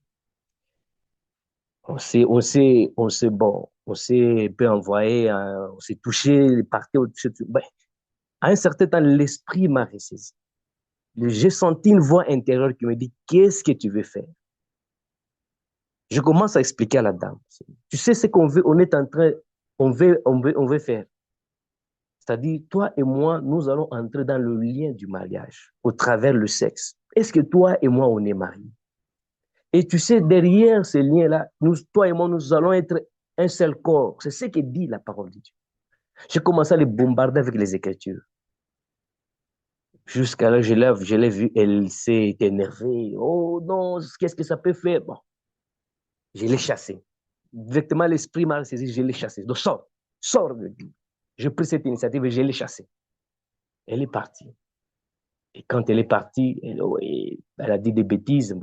Bon, on s'est peu envoyé, on s'est touché, parti au-dessus. Ben, à un certain temps, l'esprit m'a ressaisi. J'ai senti une voix intérieure qui me dit, qu'est-ce que tu veux faire? Je commence à expliquer à la dame. Tu sais ce qu'on veut, on veut faire. C'est-à-dire, toi et moi, nous allons entrer dans le lien du mariage au travers le sexe. Est-ce que toi et moi, on est mariés? Et tu sais, derrière ce lien-là, toi et moi, nous allons être un seul corps. C'est ce que dit la parole de Dieu. J'ai commencé à les bombarder avec les Écritures. Jusqu'à là, je l'ai vue, elle s'est énervée. Oh non, qu'est-ce que ça peut faire? Bon, je l'ai chassée. Directement, l'esprit m'a saisi, je l'ai chassée. Donc, sors de lui. J'ai pris cette initiative et je l'ai chassée. Elle est partie. Et quand elle est partie, elle a dit des bêtises.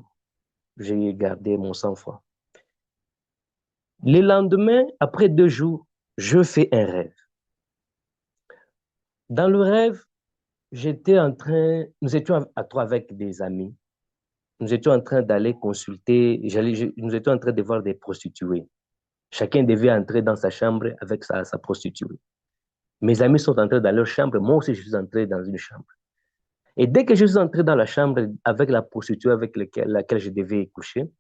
J'ai gardé mon sang-froid. Le lendemain, après 2 jours, je fais un rêve. Dans le rêve, nous étions à trois avec des amis. Nous étions en train d'aller consulter, nous étions en train de voir des prostituées. Chacun devait entrer dans sa chambre avec sa prostituée. Mes amis sont entrés dans leur chambre, moi aussi je suis entré dans une chambre. Et dès que je suis entré dans la chambre avec la prostituée avec laquelle je devais coucher,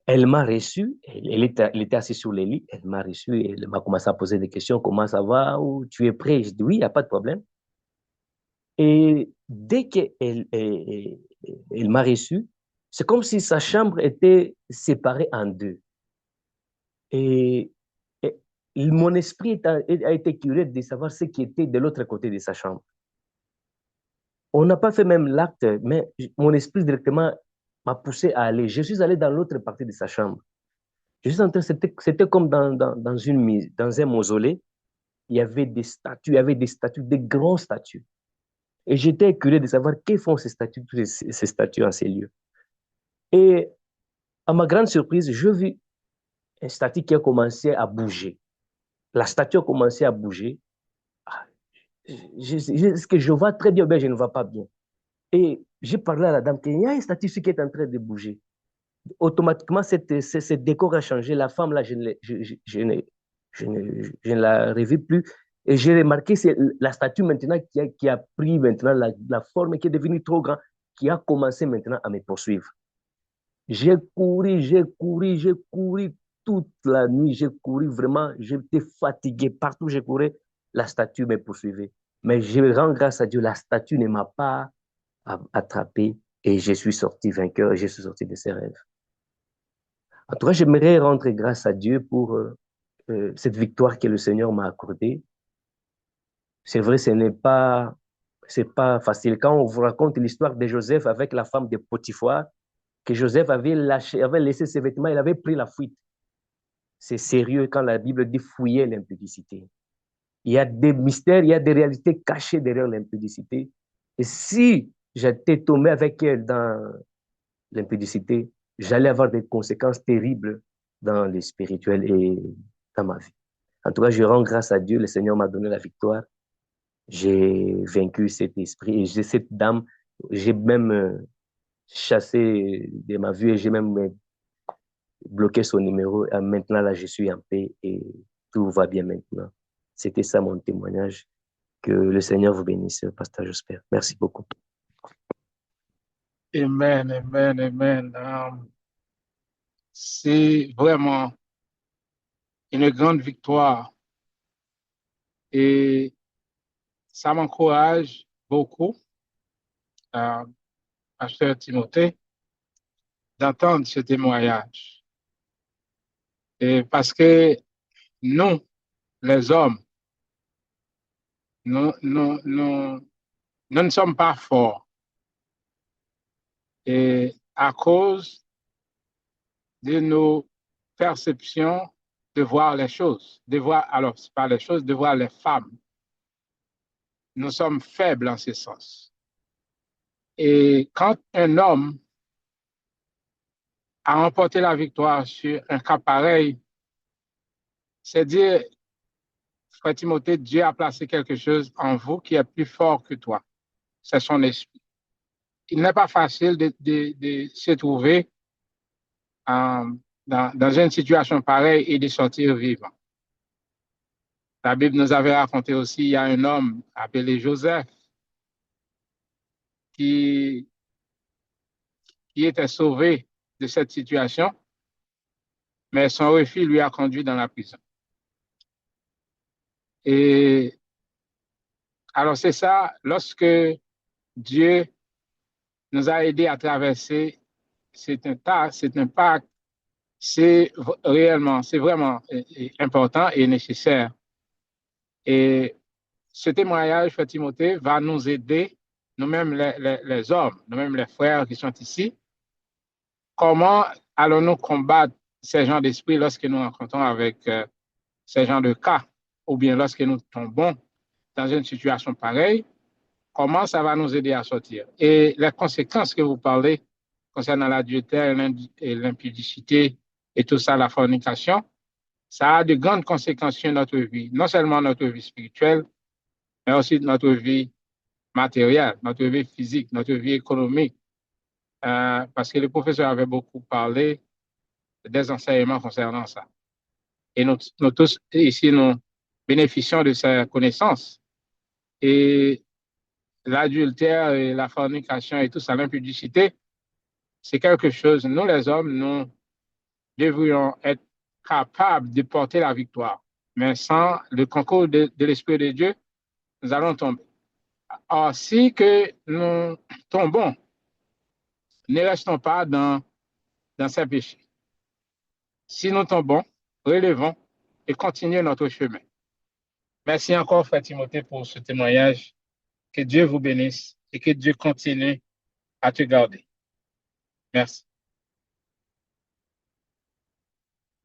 elle m'a reçu, elle était assise sur le lit, elle m'a reçu, elle m'a commencé à poser des questions, comment ça va, ou tu es prêt? Je dis oui, il n'y a pas de problème. Et dès qu'elle m'a reçu, c'est comme si sa chambre était séparée en deux. Et, mon esprit a été curieux de savoir ce qui était de l'autre côté de sa chambre. On n'a pas fait même l'acte, mais mon esprit directement m'a poussé à aller. Je suis allé dans l'autre partie de sa chambre. Je suis entré, c'était comme dans un mausolée. Il y avait des statues, des grandes statues. Et j'étais curieux de savoir que font ces statues, toutes ces statues en ces lieux. Et à ma grande surprise, je vis une statue qui a commencé à bouger. La statue a commencé à bouger. Est-ce que je vois très bien ou bien je ne vois pas bien? Et j'ai parlé à la dame qu'il y a une statue qui est en train de bouger. Automatiquement, ce décor a changé. La femme, là, je ne la revis plus. Et j'ai remarqué, c'est la statue maintenant qui a pris maintenant la forme, qui est devenue trop grande, qui a commencé maintenant à me poursuivre. J'ai couru toute la nuit. J'ai couru vraiment, j'étais fatigué. Partout où je courais, la statue me poursuivait. Mais je rends grâce à Dieu, la statue ne m'a pas attrapé et je suis sorti vainqueur et je suis sorti de ces rêves. En tout cas, j'aimerais rendre grâce à Dieu pour cette victoire que le Seigneur m'a accordée. C'est vrai, c'est pas facile. Quand on vous raconte l'histoire de Joseph avec la femme de Potiphar, que Joseph avait laissé ses vêtements, il avait pris la fuite. C'est sérieux quand la Bible dit fouiller l'impudicité. Il y a des mystères, il y a des réalités cachées derrière l'impudicité. Et si j'étais tombé avec elle dans l'impudicité, j'allais avoir des conséquences terribles dans le spirituel et dans ma vie. En tout cas, je rends grâce à Dieu. Le Seigneur m'a donné la victoire. J'ai vaincu cet esprit et j'ai cette dame. J'ai même chassé de ma vue et j'ai même bloqué son numéro. Et maintenant, là, je suis en paix et tout va bien maintenant. C'était ça mon témoignage. Que le Seigneur vous bénisse, Pasteur, j'espère. Merci beaucoup. Amen, amen, amen. C'est vraiment une grande victoire et ça m'encourage beaucoup, Pasteur Timothée, d'entendre ce témoignage. Et parce que nous, les hommes, nous ne sommes pas forts. Et à cause de nos perceptions de voir les choses, alors, c'est pas les choses, de voir les femmes. Nous sommes faibles en ce sens. Et quand un homme a remporté la victoire sur un cas pareil, c'est dire, frère Timothée, Dieu a placé quelque chose en vous qui est plus fort que toi. C'est son esprit. Il n'est pas facile de se trouver dans une situation pareille et de sortir vivant. La Bible nous avait raconté aussi, il y a un homme appelé Joseph qui était sauvé de cette situation, mais son refus lui a conduit dans la prison. Et alors c'est ça, lorsque Dieu nous a aidés à traverser, c'est un pas, c'est vraiment important et nécessaire. Et ce témoignage, frère Timothée, va nous aider, nous-mêmes les hommes, nous-mêmes les frères qui sont ici, comment allons-nous combattre ces gens d'esprit lorsque nous rencontrons avec ces gens de cas, ou bien lorsque nous tombons dans une situation pareille, comment ça va nous aider à sortir. Et les conséquences que vous parlez concernant l'adultère et l'impudicité et tout ça, la fornication, ça a de grandes conséquences sur notre vie, non seulement notre vie spirituelle, mais aussi notre vie matérielle, notre vie physique, notre vie économique. Parce que le professeur avait beaucoup parlé des enseignements concernant ça. Et nous tous, ici, nous bénéficions de ces connaissances. Et l'adultère et la fornication et tout ça, l'impudicité, c'est quelque chose, nous les hommes, nous devrions être capables de porter la victoire. Mais sans le concours de l'Esprit de Dieu, nous allons tomber. Or, si que nous tombons, ne restons pas dans ces péchés. Si nous tombons, relevons et continuons notre chemin. Merci encore, Frère Timothée, pour ce témoignage. Que Dieu vous bénisse et que Dieu continue à te garder. Merci.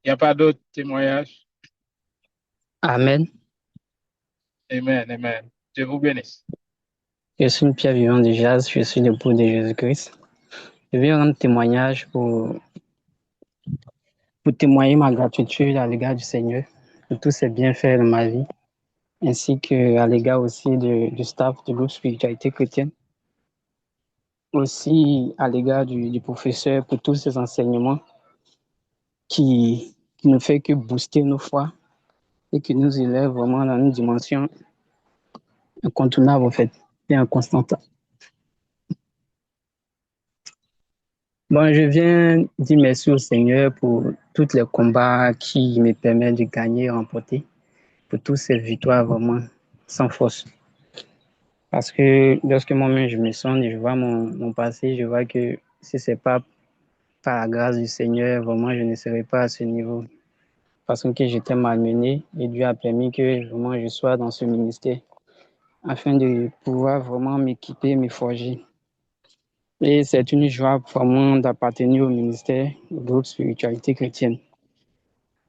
Il n'y a pas d'autres témoignages? Amen. Amen, amen. Dieu vous bénisse. Je suis une pierre vivante de Jazz, je suis l'époux de Jésus-Christ. Je vais rendre témoignage pour témoigner ma gratitude à l'égard du Seigneur pour tous ses bienfaits dans ma vie, ainsi qu'à l'égard aussi du staff du groupe Spiritualité chrétienne. Aussi à l'égard du professeur pour tous ses enseignements qui ne fait que booster nos foi et qui nous élève vraiment dans une dimension incontournable en fait et inconstante. Bon, je viens dire merci au Seigneur pour tous les combats qui me permettent de gagner et remporter, pour toutes ces victoires vraiment sans force. Parce que lorsque moi-même je me sonde et je vois mon passé, je vois que si ce n'est pas par la grâce du Seigneur, vraiment je ne serais pas à ce niveau. Parce que j'étais malmené et Dieu a permis que vraiment je sois dans ce ministère afin de pouvoir vraiment m'équiper, me forger. Et c'est une joie pour moi d'appartenir au ministère du groupe Spiritualité chrétienne.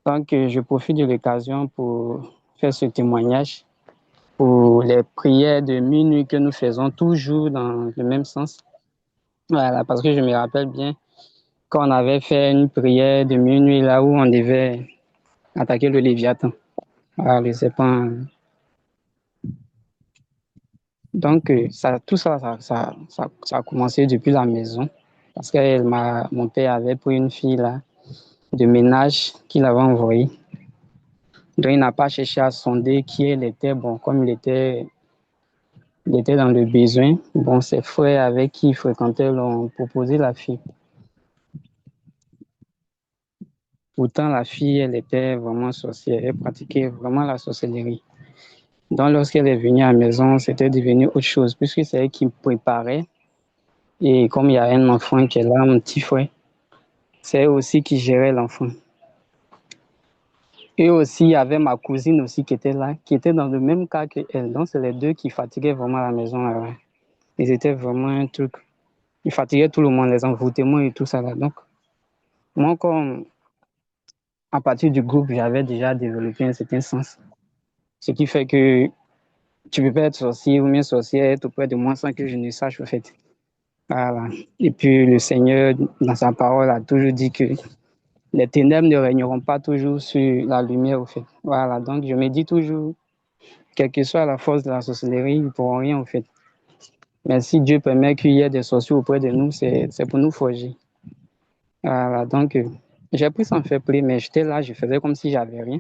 Donc, je profite de l'occasion pour faire ce témoignage pour les prières de minuit que nous faisons toujours dans le même sens. Voilà, parce que je me rappelle bien quand on avait fait une prière de minuit là où on devait attaquer le Léviathan. Voilà, le serpent. Donc, tout ça a commencé depuis la maison. Parce que mon père avait pris une fille là, de ménage qu'il avait envoyée. Donc, il n'a pas cherché à sonder qui elle était. Bon, comme il était dans le besoin, bon, ses frères avec qui il fréquentait l'ont proposé la fille. Pourtant, la fille, elle était vraiment sorcière. Elle pratiquait vraiment la sorcellerie. Donc, lorsqu'elle est venue à la maison, c'était devenu autre chose, puisque c'est elle qui me préparait. Et comme il y a un enfant qui est là, mon petit frère, c'est elle aussi qui gérait l'enfant. Et aussi, il y avait ma cousine aussi qui était là, qui était dans le même cas qu'elle. Donc, c'est les deux qui fatiguaient vraiment la maison. Ils étaient vraiment un truc. Ils fatiguaient tout le monde, les envoûtements et tout ça là. Donc, moi, comme à partir du groupe, j'avais déjà développé un certain sens. Ce qui fait que tu peux pas être sorcier ou bien sorcière, être auprès de moi sans que je ne sache, au fait. Voilà. Et puis, le Seigneur, dans sa parole, a toujours dit que les ténèbres ne régneront pas toujours sur la lumière, au fait. Voilà. Donc, je me dis toujours, quelle que soit la force de la sorcellerie, ils ne pourront rien, au fait. Mais si Dieu permet qu'il y ait des sorciers auprès de nous, c'est pour nous forger. Voilà. Donc, j'ai pris sans faire play, mais j'étais là, je faisais comme si j'avais rien.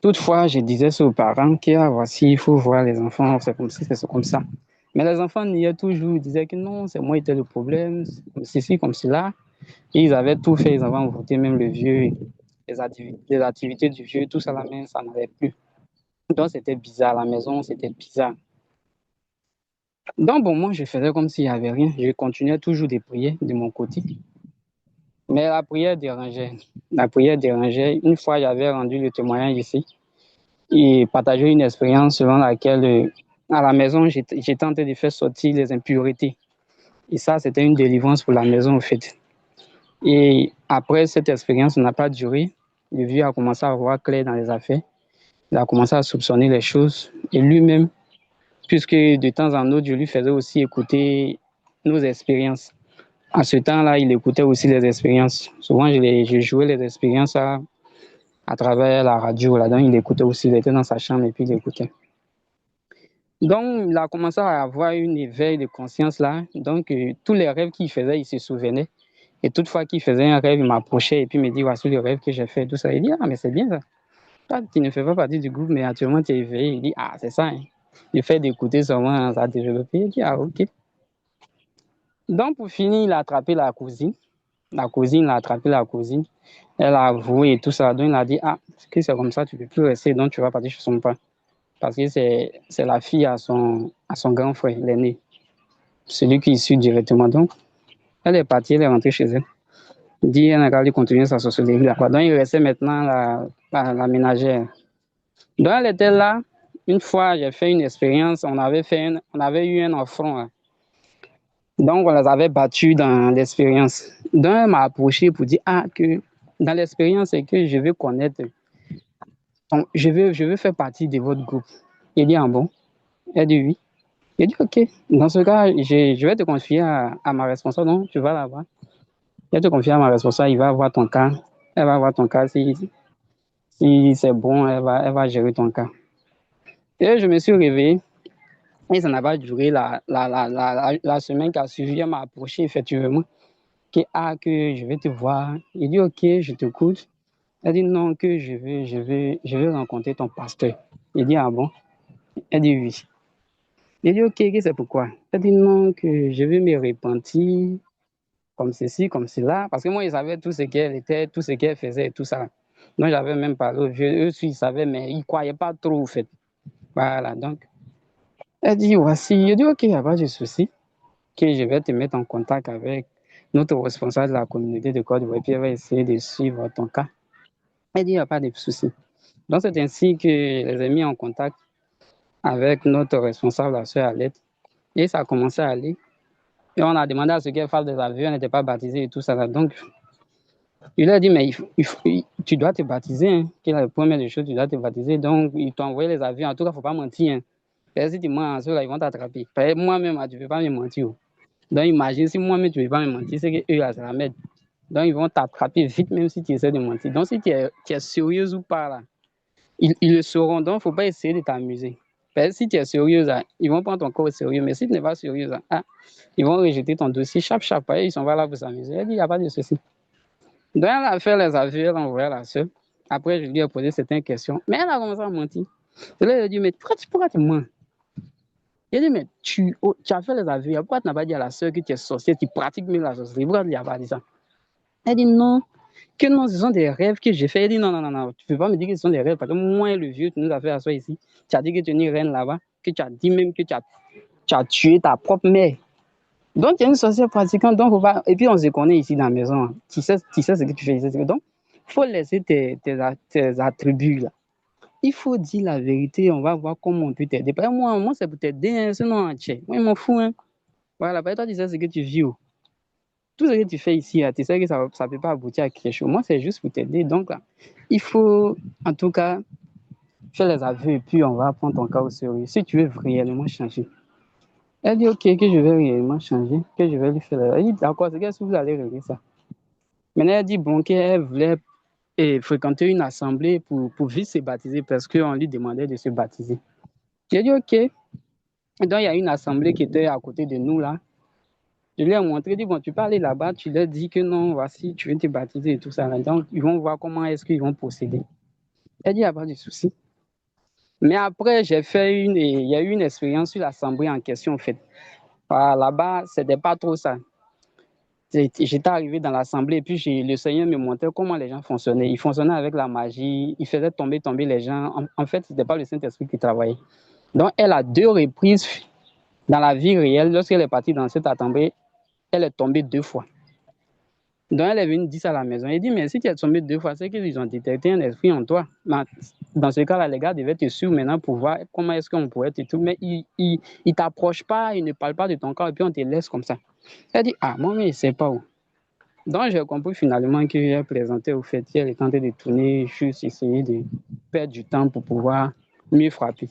Toutefois, je disais aux parents que voici, il faut voir les enfants, c'est comme ça, c'est comme ça. Mais les enfants niaient toujours, ils disaient que non, c'est moi qui étais le problème, comme ceci, comme cela. Et ils avaient tout fait, ils avaient envoûté même le vieux, les activités du vieux, tout ça, la main, ça n'avait plus. Donc c'était bizarre, la maison, c'était bizarre. Donc bon, moi, je faisais comme s'il n'y avait rien. Je continuais toujours de prier de mon côté. Mais la prière dérangeait. La prière dérangeait. Une fois, j'avais rendu le témoignage ici et partagé une expérience selon laquelle, à la maison, j'ai tenté de faire sortir les impuretés. Et ça, c'était une délivrance pour la maison, en fait. Et après cette expérience, ça n'a pas duré. Le vieux a commencé à voir clair dans les affaires. Il a commencé à soupçonner les choses. Et lui-même, puisque de temps en autre, je lui faisais aussi écouter nos expériences. À ce temps-là, il écoutait aussi les expériences. Souvent, je jouais les expériences à travers la radio. Là-dedans, il écoutait aussi. Il était dans sa chambre et puis il écoutait. Donc, il a commencé à avoir une éveil de conscience là. Donc, tous les rêves qu'il faisait, il se souvenait. Et toutefois qu'il faisait un rêve, il m'approchait et puis me dit, voici le rêve que j'ai fait, tout ça. Il dit, ah, mais c'est bien ça. Toi, tu ne fais pas partie du groupe, mais actuellement, tu es éveillé. Il dit, ah, c'est ça. Hein. Le fait d'écouter seulement, ça a développé. Il dit, ah, ok. Donc, pour finir, il a attrapé la cousine. La cousine, il a attrapé la cousine. Elle a avoué et tout ça. Donc, il a dit, ah, que c'est comme ça, tu ne peux plus rester, donc tu vas partir chez son père. Parce que c'est la fille à son grand frère, l'aîné. Celui qui est issu directement. Donc, elle est partie, elle est rentrée chez elle. Il dit, elle n'a qu'à lui continuer sa sorcellerie là-bas. Donc, il restait maintenant la ménagère. Donc, elle était là. Une fois, j'ai fait une expérience. On avait eu un enfant. Hein. Donc, on les avait battus dans l'expérience. Donc, elle m'a approché pour dire, ah, que dans l'expérience, c'est que je veux connaître. Donc, je veux faire partie de votre groupe. Il dit, ah bon? Elle dit oui. Il dit, ok. Dans ce cas, je vais te confier à ma responsable. Non, tu vas là-bas. Je vais te confier à ma responsable. Il va voir ton cas. Elle va voir ton cas. Si c'est bon, elle va gérer ton cas. Et je me suis réveillé. Et ça n'a pas duré la semaine qui a suivi. Elle m'a approché effectivement. Que je vais te voir. Il dit, ok, je t'écoute. Elle dit, non, que je veux rencontrer ton pasteur. Il dit, ah bon? Elle dit, oui. Il dit, ok, que c'est pourquoi? Elle dit, non, que je veux me repentir, comme ceci, comme cela. Parce que moi, ils savaient tout ce qu'elle était, tout ce qu'elle faisait et tout ça. Donc, j'avais même parlé aux vieux. Eux aussi, ils savaient, mais ils ne croyaient pas trop, au fait. Voilà, donc. Elle dit, voici. Il dit, ok, il n'y a pas de souci. Que je vais te mettre en contact avec notre responsable de la communauté de Côte d'Ivoire, puis elle va essayer de suivre ton cas. Elle dit, il n'y a pas de souci. Donc, c'est ainsi que je les ai mis en contact avec notre responsable, la sœur Alette. Et ça a commencé à aller. Et on a demandé à ce qu'elle fasse des aveux, elle n'était pas baptisée et tout ça. Donc, il a dit, mais tu dois te baptiser. Hein. C'est la première des choses, tu dois te baptiser. Donc, ils t'ont envoyé les avions. En tout cas, il ne faut pas mentir. Hein. Parce que si tu mens, ceux-là, ils vont t'attraper. Moi-même, tu ne peux pas me mentir. Donc, imagine si moi-même, tu ne peux pas me mentir, c'est qu'eux, ça la merde. Donc, ils vont t'attraper vite, même si tu essaies de mentir. Donc, si tu es sérieuse ou pas, là, ils le sauront. Donc, il ne faut pas essayer de t'amuser. Parce que si tu es sérieuse, là, ils vont prendre ton corps au sérieux. Mais si tu n'es pas sérieuse, là, ils vont rejeter ton dossier. Chape, ils sont pas là pour s'amuser. Elle dit, il n'y a pas de souci. Donc, elle a fait les aveux, elle a envoyé la soeur. Après, je lui ai posé certaines questions. Mais elle a commencé à mentir. Je lui ai dit, mais pourquoi tu mens? Il a dit, mais tu as fait les aveux. Pourquoi tu n'as pas dit à la soeur que tu es sorcière, tu pratiques même la sorcellerie? Pourquoi tu n'as pas dit ça? Elle dit, non, que non, ce sont des rêves que j'ai fait. Elle dit, non, tu ne peux pas me dire que ce sont des rêves. Parce que moi, le vieux, tu nous as fait asseoir ici. Tu as dit que tu es une reine là-bas, que tu as dit même que tu as tué ta propre mère. Donc, tu es une sorcière pratiquante. Donc, faut pas... Et puis, on se connaît ici dans la maison. Tu sais ce que tu fais ici. Donc, il faut laisser tes attributs là. Il faut dire la vérité. On va voir comment on peut t'aider. Moi c'est pour t'aider. Hein, sinon, moi, je m'en fous. Hein. Voilà, toi, tu sais ce que tu vis. Tout ce que tu fais ici, tu sais que ça ne peut pas aboutir à quelque chose. Moi, c'est juste pour t'aider. Donc, là, il faut, en tout cas, faire les aveux et puis on va prendre ton cas au sérieux. Si tu veux réellement changer. Elle dit, ok, que je vais réellement changer, que je vais lui faire. Elle dit, d'accord, c'est qu'est-ce que vous allez régler ça? Maintenant, elle dit, bon, qu'elle voulait fréquenter une assemblée pour vite se baptiser parce qu'on lui demandait de se baptiser. J'ai dit, ok. Et donc, il y a une assemblée qui était à côté de nous, là. Je lui ai montré, dit, bon, tu peux aller là-bas, tu leur dis que non, voici, tu veux te baptiser et tout ça. Là. Donc, ils vont voir comment est-ce qu'ils vont procéder. Elle dit, il n'y a pas de souci. Mais après, il y a eu une expérience sur l'assemblée en question, en fait. Là-bas, ce n'était pas trop ça. J'étais arrivé dans l'assemblée et puis le Seigneur me montrait comment les gens fonctionnaient. Ils fonctionnaient avec la magie, ils faisaient tomber les gens. En fait, ce n'était pas le Saint-Esprit qui travaillait. Donc, elle a 2 reprises dans la vie réelle, lorsqu'elle est partie dans cette assemblée, elle est tombée 2 fois. Donc, elle est venue dire ça à la maison. Elle dit, mais si tu es tombé 2 fois, c'est qu'ils ont détecté un esprit en toi. Mais dans ce cas-là, les gars devaient te suivre maintenant pour voir comment est-ce qu'on pourrait te tout. Mais ils ne t'approchent pas, ils ne parlent pas de ton corps et puis on te laisse comme ça. Elle dit, ah, moi, mais je ne sais pas où. Donc, j'ai compris finalement qu'elle plaisantait au fait qu'elle tentait de tourner, juste essayer de perdre du temps pour pouvoir mieux frapper.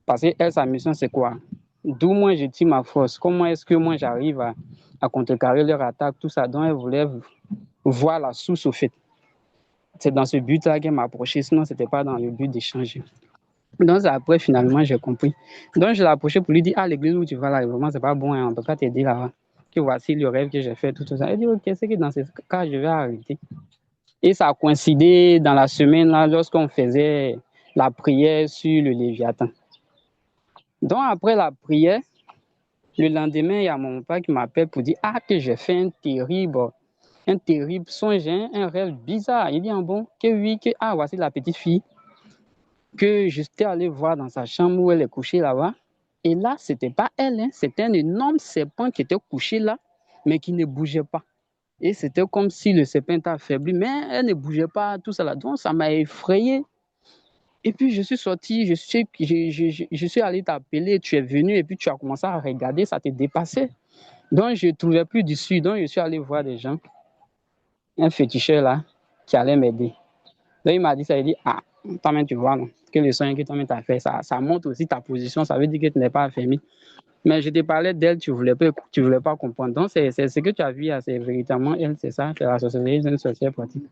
Parce qu'elle, sa mission, c'est quoi? D'où moi, je tire ma force. Comment est-ce que moi, j'arrive à contrecarrer leur attaque, tout ça. Donc, elle voulait voir la source au fait. C'est dans ce but-là qu'elle m'a approché, sinon, ce n'était pas dans le but d'échanger. Donc, après, finalement, j'ai compris. Donc, je l'ai approché pour lui dire, ah, l'église où tu vas là, vraiment, c'est pas bon, hein, on ne peut pas t'aider là. Que voici le rêve que j'ai fait, tout ça. Elle dit, ok, c'est que dans ce cas, je vais arrêter. Et ça a coïncidé dans la semaine là, lorsqu'on faisait la prière sur le Léviathan. Donc, après la prière, le lendemain, il y a mon père qui m'appelle pour dire, ah, que j'ai fait un terrible songe, hein, un rêve bizarre. Il dit, ah bon, que oui, que, ah, voici la petite fille que j'étais allé voir dans sa chambre où elle est couchée là-bas. Et là, c'était pas elle, hein, c'était un énorme serpent qui était couché là, mais qui ne bougeait pas. Et c'était comme si le serpent était affaibli, mais elle ne bougeait pas, tout ça là. Donc, ça m'a effrayé. Et puis, je suis sorti, je suis allé t'appeler, tu es venu, et puis tu as commencé à regarder, ça t'est dépassé. Donc, je ne trouvais plus d'issue. Donc, je suis allé voir des gens, un féticheur là, qui allait m'aider. Donc, il m'a dit ça, il dit, ah, toi-même, tu vois, non, que le soin que toi-même t'as fait, ça montre aussi ta position, ça veut dire que tu n'es pas affermi. Mais je te parlais d'elle, tu voulais pas comprendre. Donc, c'est ce que tu as vu, c'est véritablement elle, c'est ça, c'est la sorcellerie, c'est une sorcière pratique.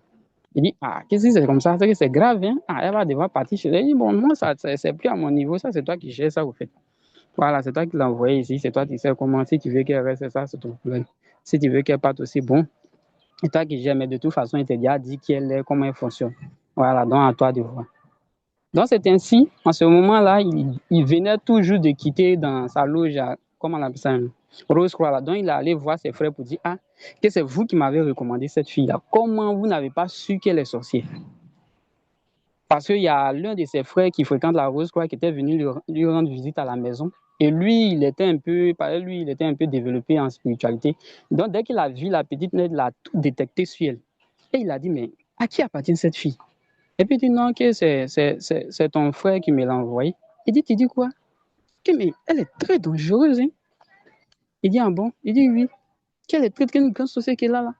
Il dit, ah, qu'est-ce que c'est comme ça? C'est que c'est grave, hein? Ah, elle va devoir partir chez elle. Il dit, bon, moi, ça, c'est plus à mon niveau, ça, c'est toi qui gères ça, au fait. Voilà, c'est toi qui l'as envoyé ici, c'est toi qui sais comment. Si tu veux qu'elle reste, ça, c'est ton problème. Si tu veux qu'elle parte aussi, bon, c'est toi qui gères, mais de toute façon, il t'a déjà dit qui elle est, comment elle fonctionne. Voilà, donc à toi de voir. Donc, c'est ainsi, en ce moment-là, il venait toujours de quitter dans sa loge, comment on appelle ça, Rose-Croix. Donc, il est allé voir ses frères pour dire, ah, que c'est vous qui m'avez recommandé cette fille-là. Comment vous n'avez pas su qu'elle est sorcière? Parce qu'il y a l'un de ses frères qui fréquente la Rose-Croix qui était venu lui rendre visite à la maison. Et lui, il était un peu développé en spiritualité. Donc, dès qu'il a vu la petite, il l'a tout détecté sur elle. Et il a dit, mais à qui appartient cette fille? Et puis il dit, non, que c'est ton frère qui me l'a envoyé. Il dit, tu dis quoi? Que, mais elle est très dangereuse, hein? Il dit, ah bon? Il dit, oui. Quelle est quelle grande sorcière qu'elle a là?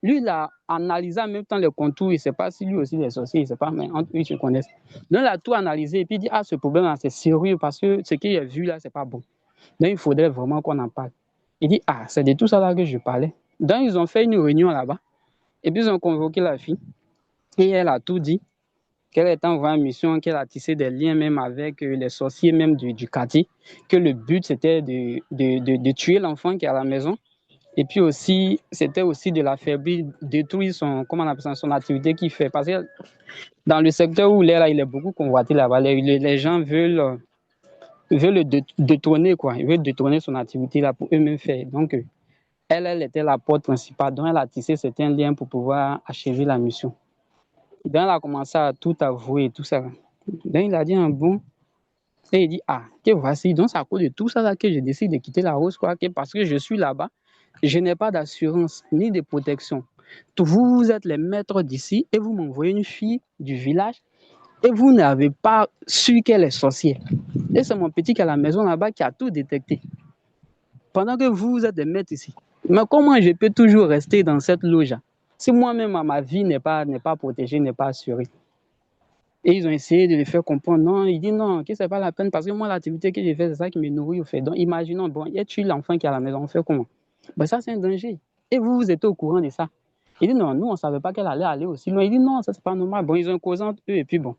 Lui, il a analysé en même temps les contours. Il ne sait pas si lui aussi il est sorcier, il ne sait pas, mais entre eux, ils se connaissent. Donc, il a tout analysé et puis il dit, ah, ce problème-là, c'est sérieux parce que ce qu'il a vu là, ce n'est pas bon. Donc, il faudrait vraiment qu'on en parle. Il dit, ah, c'est de tout ça là que je parlais. Donc, ils ont fait une réunion là-bas et puis ils ont convoqué la fille et elle a tout dit. Qu'elle est envoyée en mission, qu'elle a tissé des liens même avec les sorciers même du quartier, que le but c'était de tuer l'enfant qui est à la maison. Et puis aussi, c'était aussi de l'affaiblir, détruire son, comment on appelle ça, son activité qu'il fait. Parce que dans le secteur où il est là, il est beaucoup convoité là-bas. Les gens veulent le détourner, quoi. Ils veulent détourner son activité là pour eux-mêmes faire. Donc, elle était la porte principale. Donc, elle a tissé certains liens pour pouvoir achever la mission. Donc, elle a commencé à tout avouer et tout ça. Donc, il a dit un bon. Et il dit, ah, que voici. Donc, c'est à cause de tout ça là que je décide de quitter la Rose, quoi. Que parce que je suis là-bas, je n'ai pas d'assurance ni de protection. Vous êtes les maîtres d'ici et vous m'envoyez une fille du village et vous n'avez pas su qu'elle est sorcière. Et c'est mon petit qui est à la maison là-bas qui a tout détecté. Pendant que vous êtes des maîtres ici. Mais comment je peux toujours rester dans cette loge si moi-même ma vie n'est pas protégée, n'est pas assurée? Et ils ont essayé de le faire comprendre. Non, il dit non, que c'est pas la peine parce que moi, l'activité que j'ai fait, c'est ça qui me nourrit au fait. Donc, imaginons, bon, il y a tué l'enfant qui est à la maison, on fait comment? Ben, ça, c'est un danger. Et vous, vous êtes au courant de ça. Il dit non, nous, on ne savait pas qu'elle allait aller aussi loin. Il dit non, ça, c'est pas normal. Bon, ils ont causé entre eux et puis bon.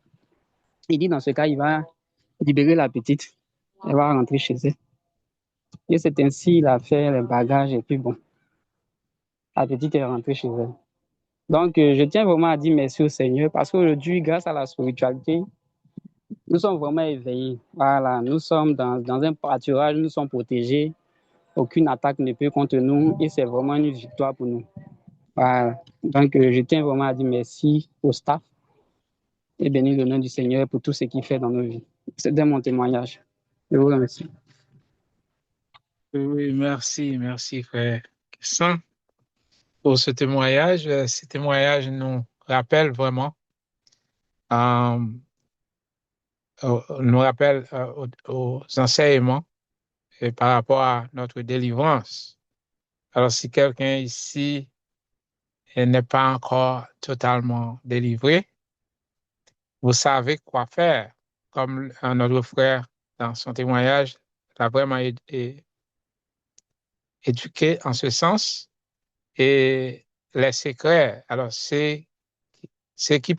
Il dit dans ce cas, il va libérer la petite. Elle va rentrer chez elle. Et c'est ainsi, il a fait les bagages et puis bon, la petite est rentrée chez elle. Donc, je tiens vraiment à dire merci au Seigneur parce qu'aujourd'hui, grâce à la spiritualité, nous sommes vraiment éveillés. Voilà, nous sommes dans un pâturage, nous sommes protégés. Aucune attaque ne peut contre nous et c'est vraiment une victoire pour nous. Voilà. Donc, je tiens vraiment à dire merci au staff et bénir le nom du Seigneur pour tout ce qu'il fait dans nos vies. C'est mon témoignage. Je vous remercie. Oui, merci, frère Kissan, pour ce témoignage. Ce témoignage nous rappelle vraiment, euh, nous rappelle aux enseignements et par rapport à notre délivrance. Alors, si quelqu'un ici n'est pas encore totalement délivré, vous savez quoi faire, comme notre frère dans son témoignage, l'a vraiment éduqué en ce sens. Et les secrets, alors c'est qui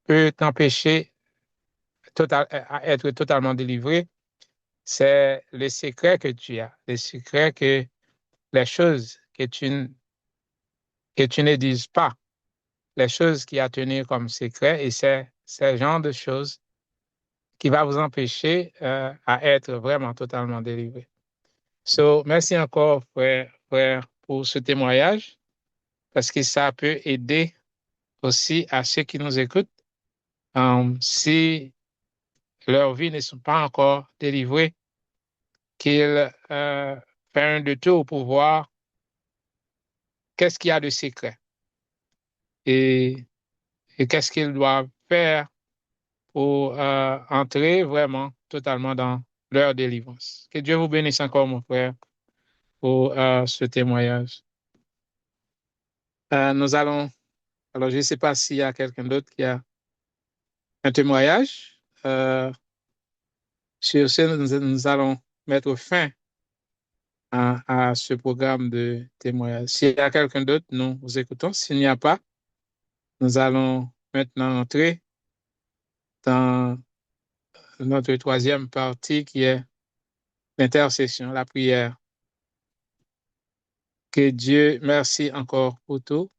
peut t'empêcher à être totalement délivré, c'est les secrets que tu as, les secrets les choses que tu ne dises pas, les choses qui à tenir comme secret, et c'est ce genre de choses qui va vous empêcher à être vraiment totalement délivré. So, merci encore, frère, pour ce témoignage, parce que ça peut aider aussi à ceux qui nous écoutent. Si leurs vies ne sont pas encore délivrées, qu'ils fassent un détour pour voir qu'est-ce qu'il y a de secret et, et qu'est-ce qu'ils doivent faire pour entrer vraiment totalement dans leur délivrance. Que Dieu vous bénisse encore, mon frère, pour ce témoignage. Nous allons, alors je ne sais pas s'il y a quelqu'un d'autre qui a un témoignage. Sur ce, nous allons mettre fin à ce programme de témoignage. S'il y a quelqu'un d'autre, nous vous écoutons. S'il n'y a pas, nous allons maintenant entrer dans notre troisième partie qui est l'intercession, la prière. Que Dieu, merci encore pour tout.